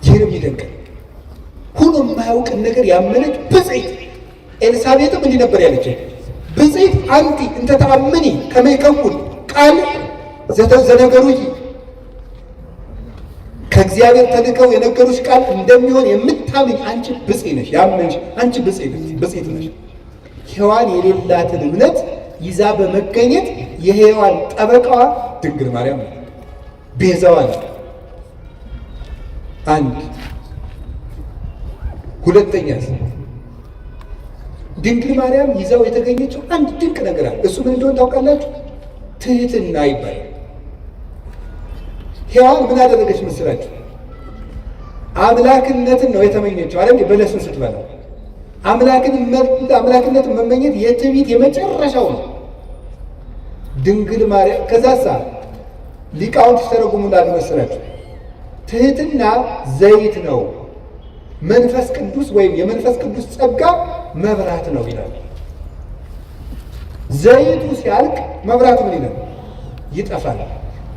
ይህንም ይደንቃል። ሁሉ የማያውቅን ነገር ያመነች ብፅዕት ኤልሳቤጥም እንዲህ ነበር ያለችው፣ ብፅዕት አንቲ እንተ ተአምኒ ከመ ይከውን ቃል ዘነገሩኪ፣ ከእግዚአብሔር ተልከው የነገሩሽ ቃል እንደሚሆን የምታምኝ አንቺ ብፅዕት ነሽ። ያመንሽ አንቺ ብፅዕት ነሽ። ሔዋን የሌላትን እምነት ይዛ በመገኘት የሔዋን ጠበቃዋ ድንግል ማርያም ነው። ቤዛዋ ነው። አንድ ሁለተኛ ድንግል ማርያም ይዛው የተገኘችው አንድ ድንቅ ነገር አለ። እሱ ምን እንደሆነ ታውቃላችሁ? ትህትና ይባላል። ሔዋን ምን አደረገች መስላችሁ? አምላክነትን ነው የተመኘችው አይደል? በለስን ስትበላ አምላክነትን መመኘት የትዕቢት የመጨረሻው ነው። ድንግል ማርያም ከዛሳ ሊቃውንት ሲተረጉሙላሉ መሰላችሁ? ትህትና ዘይት ነው፣ መንፈስ ቅዱስ ወይም የመንፈስ ቅዱስ ጸጋ መብራት ነው ይላል። ዘይቱ ሲያልቅ መብራቱ ምን ይላል? ይጠፋል።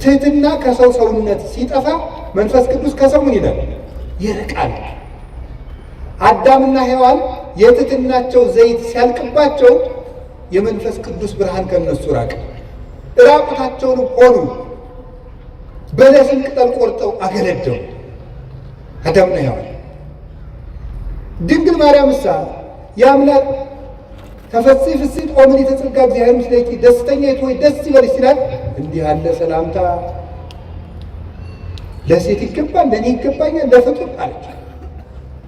ትህትና ከሰው ሰውነት ሲጠፋ መንፈስ ቅዱስ ከሰው ምን ይላል? ይርቃል። አዳምና ሔዋን የትህትናቸው ዘይት ሲያልቅባቸው የመንፈስ ቅዱስ ብርሃን ከነሱ ራቀ። ራቁታቸውን ሆኑ። በለስን ቅጠል ቆርጠው አገለደው አዳምና ሔዋን። ድንግል ማርያም እሳ የአምላክ ተፈሥሒ ፍሥሕት ኦ ምልዕተ ጸጋ እግዚአብሔር ምስሌኪ ደስተኛይቱ ሆይ ደስ ይበልሽ ሲላት እንዲህ ያለ ሰላምታ ለሴት ይገባል፣ ለእኔ ይገባኛል፣ ለፍጡር አለች።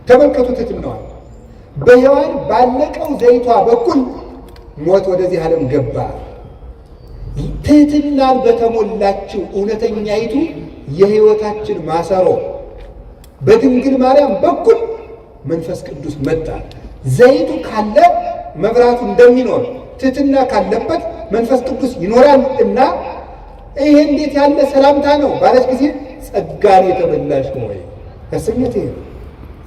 ተመልከቱ ትሕትናዋን። በሔዋን ባለቀው ዘይቷ በኩል ሞት ወደዚህ ዓለም ገባ። ትሕትናን በተሞላችው እውነተኛይቱ የሕይወታችን ማሰሮ በድንግል ማርያም በኩል መንፈስ ቅዱስ መጣ። ዘይቱ ካለ መብራቱ እንደሚኖር ትሕትና ካለበት መንፈስ ቅዱስ ይኖራል እና ይሄ እንዴት ያለ ሰላምታ ነው ባለች ጊዜ ጸጋን የተመላሽ ሆይ ያሰኘት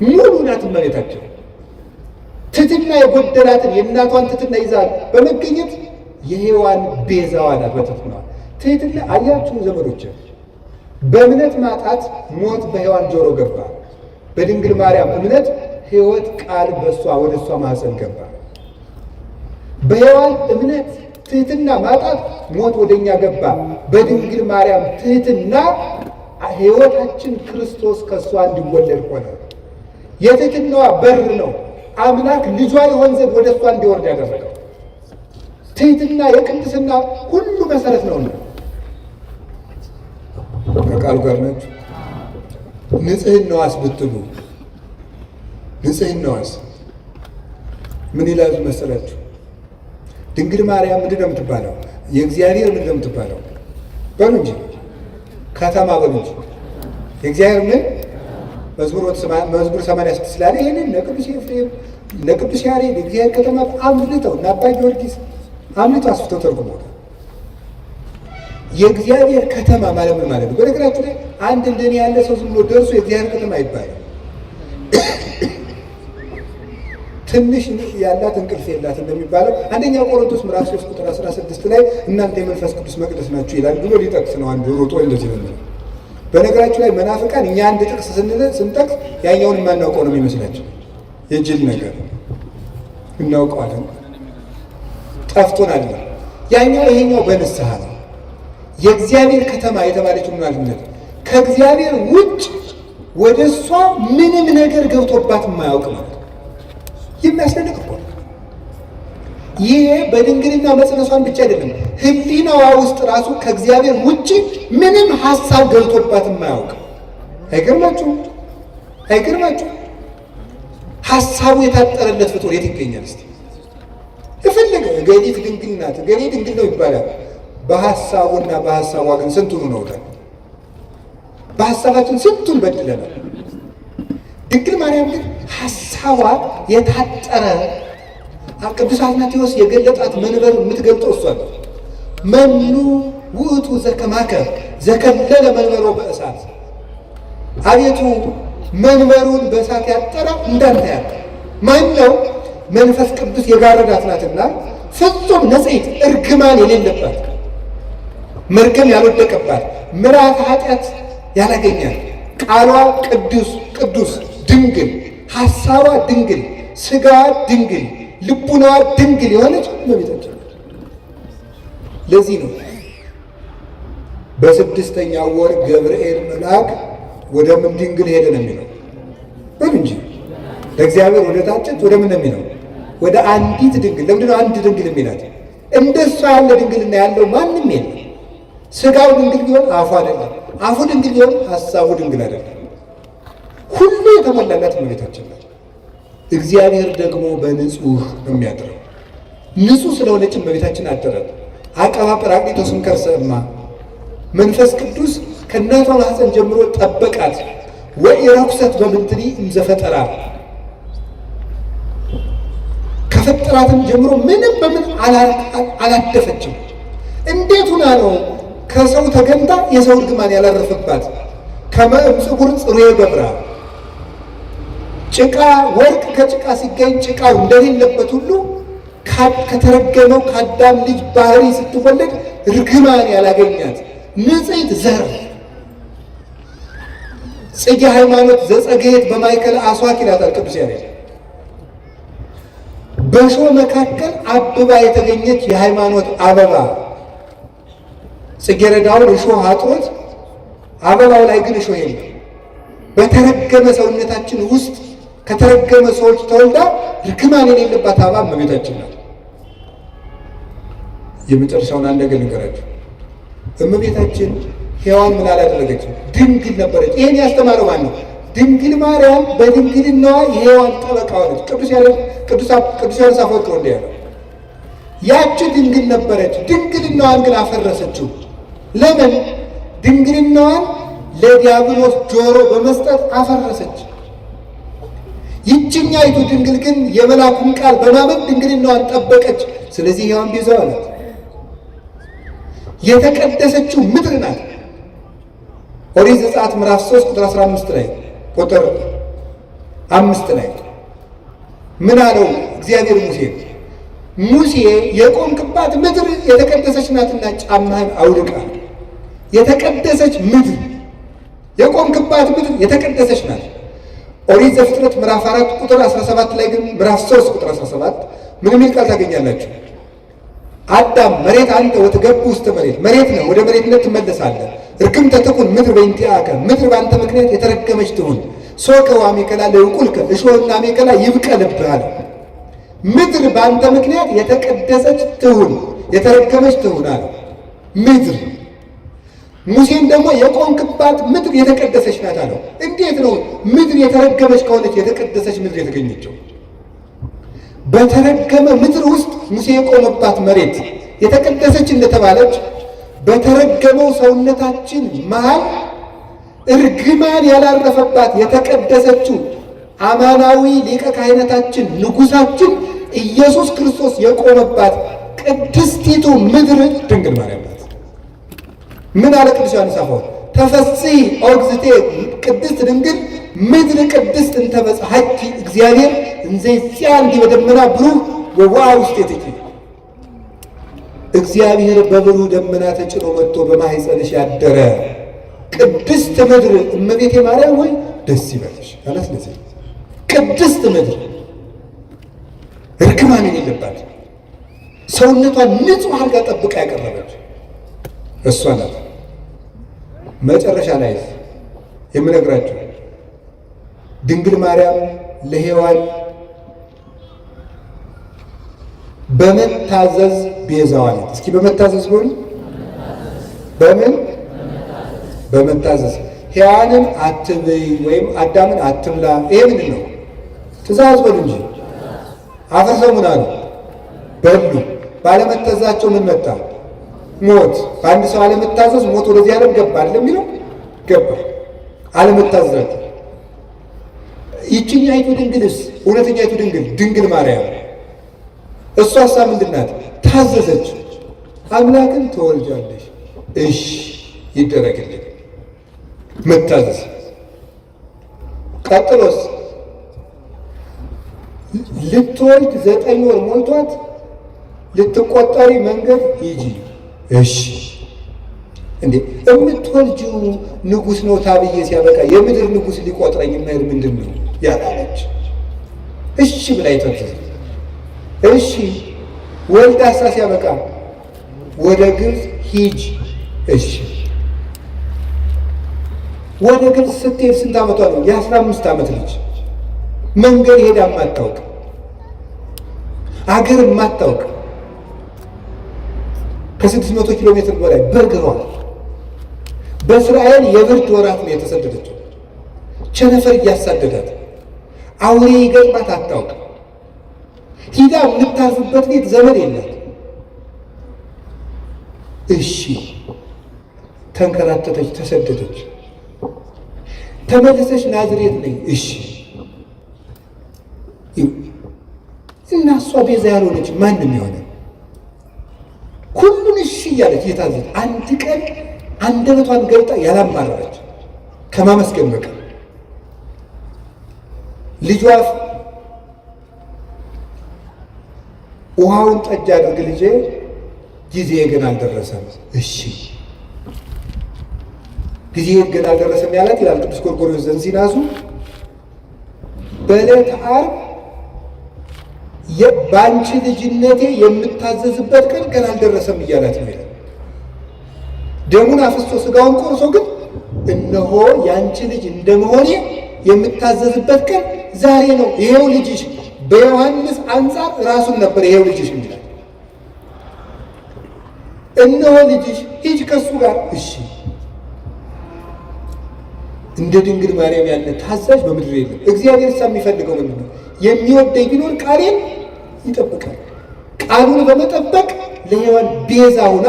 ሙሉ ናት እመቤታችን። ትሕትና የጎደላትን የእናቷን ትሕትና ይዛል በመገኘት የሔዋን ቤዛዋ ናት። በትሕትና ትሕትና አያችሁ ዘመዶች፣ በእምነት ማጣት ሞት በሔዋን ጆሮ ገባ። በድንግል ማርያም እምነት ሕይወት ቃል በእሷ ወደ እሷ ማኅፀን ገባ። በሔዋን እምነት ትሕትና ማጣት ሞት ወደ እኛ ገባ። በድንግል ማርያም ትሕትና ሕይወታችን ክርስቶስ ከእሷ እንዲወለድ ሆነ። የትሕትናዋ በር ነው አምላክ ልጇ ይሆን ዘንድ ወደ እሷ እንዲወርድ ያደረገው። ትሕትና የቅድስና ሁሉ መሰረት ነውና ከቃሉ ጋር ናችሁ። ንጽሕናዋስ ብትሉ ንጽሕናዋስ ምን ይላል መሰላችሁ? ድንግል ማርያም ምንድን ነው የምትባለው? የእግዚአብሔር ምንድን ነው የምትባለው? በሉ እንጂ ከተማ በሉ እንጂ የእግዚአብሔር ምን መዝሙር 86 ስላለ ይህንን ለቅዱስ ኤፍሬም ለቅዱስ ያሬድ የእግዚአብሔር ከተማ አምልጠው እና አባ ጊዮርጊስ አምልጠው አስፍተው ተርጉመውታል። የእግዚአብሔር ከተማ ማለት ምን ማለት ነው? በነገራችሁ ላይ አንድ እንደኔ ያለ ሰው ዝም ብሎ ደርሶ የእግዚአብሔር ከተማ ይባላል። ትንሽ ያላት እንቅልፍ የላት እንደሚባለው አንደኛ ቆሮንቶስ ምዕራፍ 3 ቁጥር 16 ላይ እናንተ የመንፈስ ቅዱስ መቅደስ ናችሁ ይላል ብሎ ሊጠቅስ ነው። አንዱ ሮጦ እንደዚህ ነው። በነገራችሁ ላይ መናፍቃን እኛ አንድ ጥቅስ ስንጠቅስ ያኛውን የማናውቀው ነው የሚመስላቸው። የጅል ነገር እናውቀዋለን፣ ጠፍቶናል። ያኛው ይሄኛው በንስሐ ነው። የእግዚአብሔር ከተማ የተባለችው ምናልነት ከእግዚአብሔር ውጭ ወደ እሷ ምንም ነገር ገብቶባት የማያውቅ ማለት የሚያስደንቅ እኮ ነው። ይሄ በድንግልና መጽነሷን ብቻ አይደለም፣ ሕሊናዋ ውስጥ ራሱ ከእግዚአብሔር ውጭ ምንም ሀሳብ ገብቶባት የማያውቅ። አይገርማችሁም? አይገርማችሁም? ሀሳቡ የታጠረለት ፍጡር የት ይገኛል? እስቲ የፈለገ ገሊት ድንግል ናት፣ ገሌ ድንግል ነው ይባላል። በሀሳቡና በሀሳቧ ግን ስንቱን ነውታል። በሀሳባችን ስንቱን በድለናል። ድንግል ማርያም ግን ሀሳቧ የታጠረ ቅዱስ አትናቴዎስ የገለጣት መንበር የምትገልጠው እሷ ነው። መኑ ውእቱ ዘከማከ ዘከለለ መንበሮ በእሳት፣ አቤቱ መንበሩን በእሳት ያጠረ እንዳንተ ያለ ማን ነው? መንፈስ ቅዱስ የጋረዳት ናትና ፍጹም ንጽሕት እርግማን የሌለባት መርገም ያልወደቀባት ምልዓተ ኃጢአት ያላገኛት ቃሏ ቅዱስ ድንግል፣ ሐሳቧ ድንግል፣ ሥጋዋ ድንግል፣ ልቡናዋ ድንግል የሆነች እመቤታችን። ለዚህ ነው በስድስተኛው ወር ገብርኤል መልአክ ወደ ምን ድንግል ሄደ ነው የሚለው እንጂ ለእግዚአብሔር ወደ ታጨች ወደ ምን ነው የሚለው? ወደ አንዲት ድንግል። ለምንድነው አንድ ድንግል የሚላት? እንደሷ ያለ ድንግልና ያለው ማንም የለም። ሥጋው ድንግል ቢሆን አፉ አይደለም፣ አፉ ድንግል ቢሆን ሐሳቡ ድንግል አይደለም። ሁሉ የተሞላላት እመቤታችን ናት። እግዚአብሔር ደግሞ በንጹህ የሚያድረው ንጹህ ስለሆነች እመቤታችን አደረ። አቀባ ጰራቅሊጦስም ከርሰ እማ መንፈስ ቅዱስ ከእናቷ ማኅፀን ጀምሮ ጠበቃት። ወኢረኩሰት በምንትኒ እምዘፈጠራ ከፈጠራትም ጀምሮ ምንም በምን አላደፈችም። እንዴት ሁና ነው ከሰው ተገንታ የሰው እርግማን ያላረፈባት? ከመ እምጽጉር ጽሩየ ገብራ ጭቃ ወርቅ ከጭቃ ሲገኝ ጭቃው እንደሌለበት ሁሉ ከተረገመው ከአዳም ልጅ ባህሪ ስትወለድ ርግማን ያላገኛት ንጽሕት ዘር ጽጌ ሃይማኖት ዘጸገየት በማእከለ አስዋክ ይላታል ቅዱስ ያሬድ። በእሾህ መካከል አብባ የተገኘች የሃይማኖት አበባ። ጽጌረዳውን እሾህ አጥሮት አበባው ላይ ግን እሾህ የለም። በተረገመ ሰውነታችን ውስጥ ከተረገመ ሰዎች ተወልዳ ርግማን የሌለባት አበባ እመቤታችን ናት። የመጨረሻውን አንድ ነገር ልንገራችሁ። እመቤታችን ሔዋን ምን አላደረገችም? ድንግል ነበረች። ይሄን ያስተማረው ማን ነው? ድንግል ማርያም በድንግልናዋ የሔዋን ጠበቃ ሆነች። ቅዱስ ዮሐንስ አፈወርቅ እንዲህ ያለው ያቺ ድንግል ነበረች፣ ድንግልናዋን ግን አፈረሰችው። ለምን? ድንግልናዋን ለዲያብሎስ ጆሮ በመስጠት አፈረሰች። ይችኛይቱ ድንግል ግን የመልአኩን ቃል በማመን ድንግልናዋን ጠበቀች። ስለዚህ ሔዋን ቤዛዋ ናት። የተቀደሰችው ምድር ናት። ኦሪት ዘጸአት ምዕራፍ 3 ቁጥር 15 ላይ ቁጥር 5 ላይ ምን አለው እግዚአብሔር ሙሴን? ሙሴ የቆምክባት ምድር የተቀደሰች ናትና ጫማህን አውልቃ። የተቀደሰች ምድር የቆምክባት ምድር የተቀደሰች ናት። ኦሪት ዘፍጥረት ምዕራፍ 4 ቁጥር 17 ላይ ግን ምዕራፍ 3 ቁጥር 17 ምን የሚል ቃል ታገኛላችሁ? አዳም መሬት አንተ ወትገቡ ውስተ መሬት፣ መሬት ነው ወደ መሬትነት ትመለሳለህ። እርግምተ ትኩን ምድር በእንቲአከ፣ ምድር በአንተ ምክንያት የተረገመች ትሁን። ሶከ ወአሜከላ ለይቁልከ፣ እሾህና አሜከላ ይብቀልብህ አለ። ምድር በአንተ ምክንያት የተቀደሰች ትሁን፣ የተረገመች ትሁን አለ። ምድር ሙሴን ደግሞ የቆምክባት ምድር የተቀደሰች ናት አለው። እንዴት ነው ምድር የተረገመች ከሆነች የተቀደሰች ምድር የተገኘችው? በተረገመ ምድር ውስጥ ሙሴ የቆመባት መሬት የተቀደሰች እንደተባለች በተረገመው ሰውነታችን መሃል እርግማን ያላረፈባት የተቀደሰችው አማናዊ ሊቀ ካህናታችን ንጉሳችን ኢየሱስ ክርስቶስ የቆመባት ቅድስቲቱ ምድር ድንግል ማርያም ናት። ምን አለ ቅዱስ ዮሐንስ አፈወርቅ? ተፈሥሒ ኦግዝእቴ ቅድስት ድንግል ምድር ቅድስት እንተ በጽሐኪ እግዚአብሔር እንዘ ይጽአር በደመና ብሩህ ወውአ ውስቴትኪ። እግዚአብሔር በብሩህ ደመና ተጭኖ መጥቶ በማኅፀንሽ ያደረ ቅድስት ምድር እመቤቴ ማርያም ሆይ ደስ ይበልሽ አላት። ለዚህ ቅድስት ምድር እርግማን የሌለባት ሰውነቷን ንጹሕ አድርጋ ጠብቃ ያቀረበች እሷ ናት። መጨረሻ ላይ የምነግራችሁ ድንግል ማርያም ለሔዋን በመታዘዝ ቤዛዋ ናት። እስኪ በመታዘዝ ሆነ በምን በመታዘዝ ሔዋንን አትብይ ወይም አዳምን አትብላ። ይሄ ምንድን ነው? ትእዛዝ በሉ እንጂ አፍርሰው ምን አሉ? በሉ። ባለመታዘዛቸው ምን መጣ? ሞት። በአንድ ሰው አለመታዘዝ ሞት ወደዚህ ዓለም ገባ የሚለው ገባ። አለመታዘዛቸው ይችኛይቱ ድንግልስ እውነተኛይቱ ድንግል ማርያም እሷሳ ምንድን ናት? ታዘዘች። አምላክን ትወልጃለሽ፣ እሺ ይደረግልኝ። መታዘዝ። ቀጥሎስ ልትወልድ 9 ወር ሞልቷት ልትቆጠሪ መንገድ ሂጂ፣ እሺ። እንዴ የምትወልጂው ንጉሥ ነው ታብዬ ሲያበቃ የምድር ንጉሥ ሊቆጥረኝ የማይል ምንድን ነው ያላለች? እሺ ብላ ይተፈዝ። እሺ ወልዳሳ ሲያበቃ ወደ ግብፅ ሂጅ፣ እሺ። ወደ ግብፅ ስትሄድ ስንት ዓመቷ ነው? የ15 ዓመት ልጅ። መንገድ ሄዳ የማታውቅ አገር የማታውቅ ከ600 ኪሎ ሜትር በላይ በእግሯ በእስራኤል የብርድ ወራት ነው የተሰደደችው። ቸነፈር እያሳደዳት አውሬ ይገጥማት አታውቅ። ሂዳ የምታርፍበት ቤት ዘመድ የላት። እሺ ተንከራተተች፣ ተሰደደች። ተመለሰች፣ ናዝሬት ነኝ፣ እሺ። እና እሷ ቤዛ ያልሆነች ማንም የሆነ ሁሉን እሺ እያለች የታዘች አንድ ቀን አንደበቷን ገልጣ ያላማረረች ከማመስገን በቀር ልጇ ውሃውን ጠጅ አድርግ ልጄ፣ ጊዜ ግን አልደረሰም፣ እሺ። ጊዜ ግን አልደረሰም ያላት ይላል ቅዱስ ጎርጎርዮስ ዘንዚናዙ በዕለተ ዓርብ በአንቺ ልጅነቴ የምታዘዝበት ቀን ገና አልደረሰም እያላት ነው ይላል። ደሙን አፍስሶ ስጋውን ቆርሶ ግን እነሆ የአንቺ ልጅ እንደመሆኔ የምታዘዝበት ቀን ዛሬ ነው። ይሄው ልጅሽ። በዮሐንስ አንጻር ራሱን ነበር ይሄው ልጅሽ ይላል። እነሆ ልጅሽ፣ ሂጅ ከሱ ጋር፣ እሺ። እንደ ድንግል ማርያም ያለ ታዛዥ በምድር የለም። እግዚአብሔር የሚፈልገው ምንድን ነው? የሚወደኝ ቢኖር ቃሌን ይጠብቃል። ቃሉን በመጠበቅ ለሔዋን ቤዛ ሁና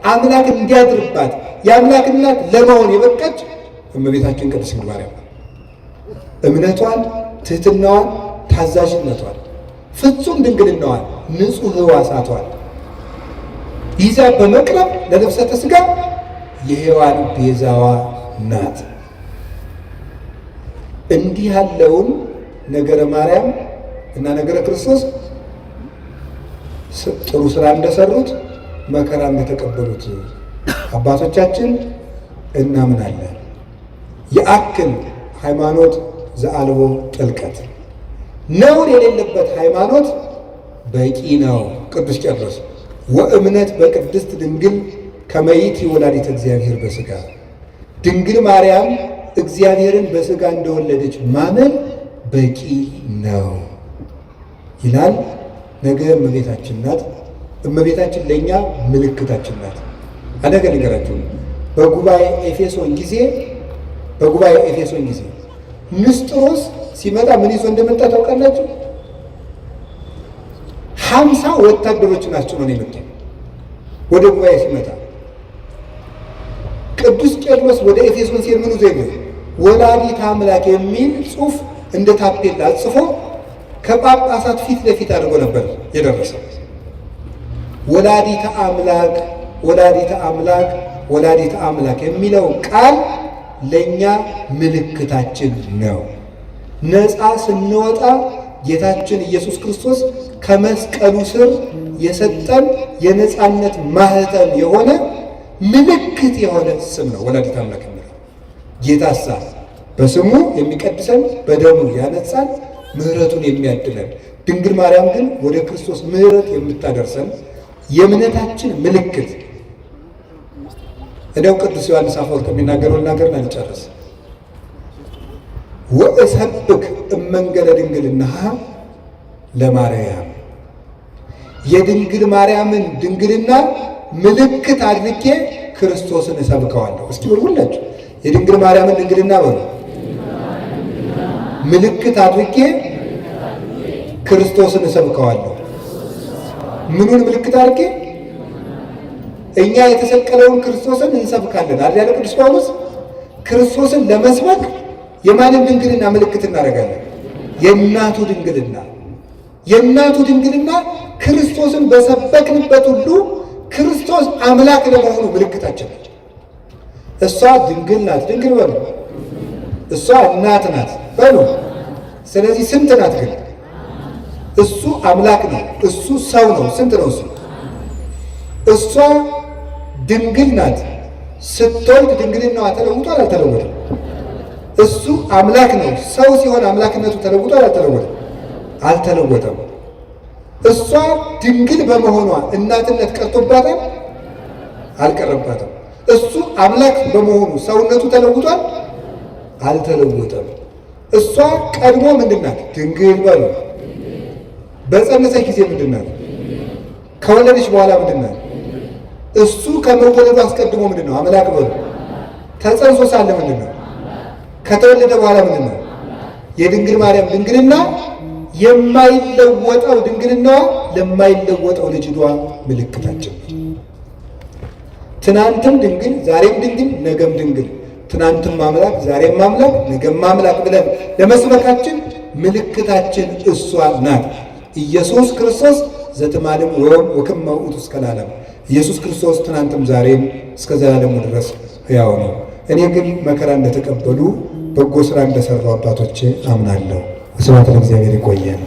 አምላክ እንዲያድርባት የአምላክ እናት ለመሆን የበቃች እመቤታችን ቅድስት ድንግል ማርያም እምነቷን፣ ትህትናዋን፣ ታዛዥነቷን፣ ፍጹም ድንግልናዋን፣ ንጹሕ ሕዋሳቷን ይዛ በመቅረብ ለልብሰተ ሥጋ የሔዋን ቤዛዋ ናት። እንዲህ ያለውን ነገረ ማርያም እና ነገረ ክርስቶስ ጥሩ ስራ እንደሰሩት መከራ እንደተቀበሉት አባቶቻችን እናምናለን። የአክል ሃይማኖት ዘአልቦ ጥልቀት፣ ነውር የሌለበት ሃይማኖት በቂ ነው። ቅዱስ ቄርሎስ ወእምነት በቅድስት ድንግል ከመይት ወላዲተ እግዚአብሔር በሥጋ፣ ድንግል ማርያም እግዚአብሔርን በሥጋ እንደወለደች ማመን በቂ ነው ይላል። ነገ እመቤታችን ናት። እመቤታችን ለእኛ ምልክታችን ናት። አደገ ነገራችሁ። በጉባኤ ኤፌሶን ጊዜ ንስጥሮስ ሲመጣ ምን ይዞ እንደመጣ ታውቃላችሁ? 50 ወታደሮችን አስጭኖ ነው የመጣው ወደ ጉባኤ ሲመጣ። ቅዱስ ቄርሎስ ወደ ኤፌሶን ሲሄድ ምን ይዞ ይገኛል? ወላዲተ አምላክ የሚል ጽሑፍ እንደ ታፔላ ጽፎ ከጳጳሳት ፊት ለፊት አድርጎ ነበር የደረሰው። ወላዲተ አምላክ ወላዲተ አምላክ ወላዲተ አምላክ የሚለው ቃል ለእኛ ምልክታችን ነው። ነፃ ስንወጣ ጌታችን ኢየሱስ ክርስቶስ ከመስቀሉ ስር የሰጠን የነፃነት ማህተም የሆነ ምልክት የሆነ ስም ነው ወላዲተ አምላክ የሚለው። ጌታሳ በስሙ የሚቀድሰን በደሙ ያነጻን ምሕረቱን የሚያድለን፣ ድንግል ማርያም ግን ወደ ክርስቶስ ምሕረት የምታደርሰን የእምነታችን ምልክት። እንደው ቅዱስ ዮሐንስ አፈወርቅ የሚናገረው ነገር ልጨርስ። ወእሰብክ እመንገለ ድንግልናሃ ለማርያም፣ የድንግል ማርያምን ድንግልና ምልክት አድርጌ ክርስቶስን እሰብከዋለሁ። እስቲ ሁላችሁ የድንግል ማርያምን ድንግልና በሉ። ምልክት አድርጌ ክርስቶስን እሰብከዋለሁ። ምኑን ምልክት አድርጌ? እኛ የተሰቀለውን ክርስቶስን እንሰብካለን አይደል ያለ ቅዱስ ጳውሎስ። ክርስቶስን ለመስበክ የማንን ድንግልና ምልክት እናደርጋለን? የእናቱ ድንግልና። የእናቱ ድንግልና ክርስቶስን በሰበክንበት ሁሉ ክርስቶስ አምላክ ለመሆኑ ምልክታችን ነች። እሷ ድንግል ናት። ድንግል በሉ። እሷ እናት ናት በሉ። ስለዚህ ስንት ናት ግን? እሱ አምላክ ነው፣ እሱ ሰው ነው። ስንት ነው እሱ? እሷ ድንግል ናት። ስትወልድ ድንግልናዋ ተለውጧል አልተለወጠም? እሱ አምላክ ነው። ሰው ሲሆን አምላክነቱ ተለውጧል አልተለወጠም? አልተለወጠም። እሷ ድንግል በመሆኗ እናትነት ቀርቶባታል አልቀረባትም? እሱ አምላክ በመሆኑ ሰውነቱ ተለውጧል አልተለወጠም? እሷ ቀድሞ ምንድናት? ድንግል በሉ። በጸነሰች ጊዜ ምንድናት? ከወለደች በኋላ ምንድናት? እሱ ከመወለዱ አስቀድሞ ምንድነው? አምላክ በሉ። ተጸንሶ ሳለ ምንድነው? ከተወለደ በኋላ ምንድነው? የድንግል ማርያም ድንግልና የማይለወጠው ድንግልናዋ ለማይለወጠው ልጅቷ ምልክታችን ነው። ትናንትም ድንግል ዛሬም ድንግል ነገም ድንግል፣ ትናንትም አምላክ ዛሬም አምላክ ነገም አምላክ ብለን ለመስበካችን ምልክታችን እሷ ናት። ኢየሱስ ክርስቶስ ዘትማልም ወክመ ውእቱ እስከ ለዓለም። ኢየሱስ ክርስቶስ ትናንትም ዛሬም እስከ ዘላለሙ ድረስ ሕያው ነው። እኔ ግን መከራ እንደተቀበሉ በጎ ሥራ እንደሰሩ አባቶቼ አምናለሁ። ስብሐት ለእግዚአብሔር። ይቆየን።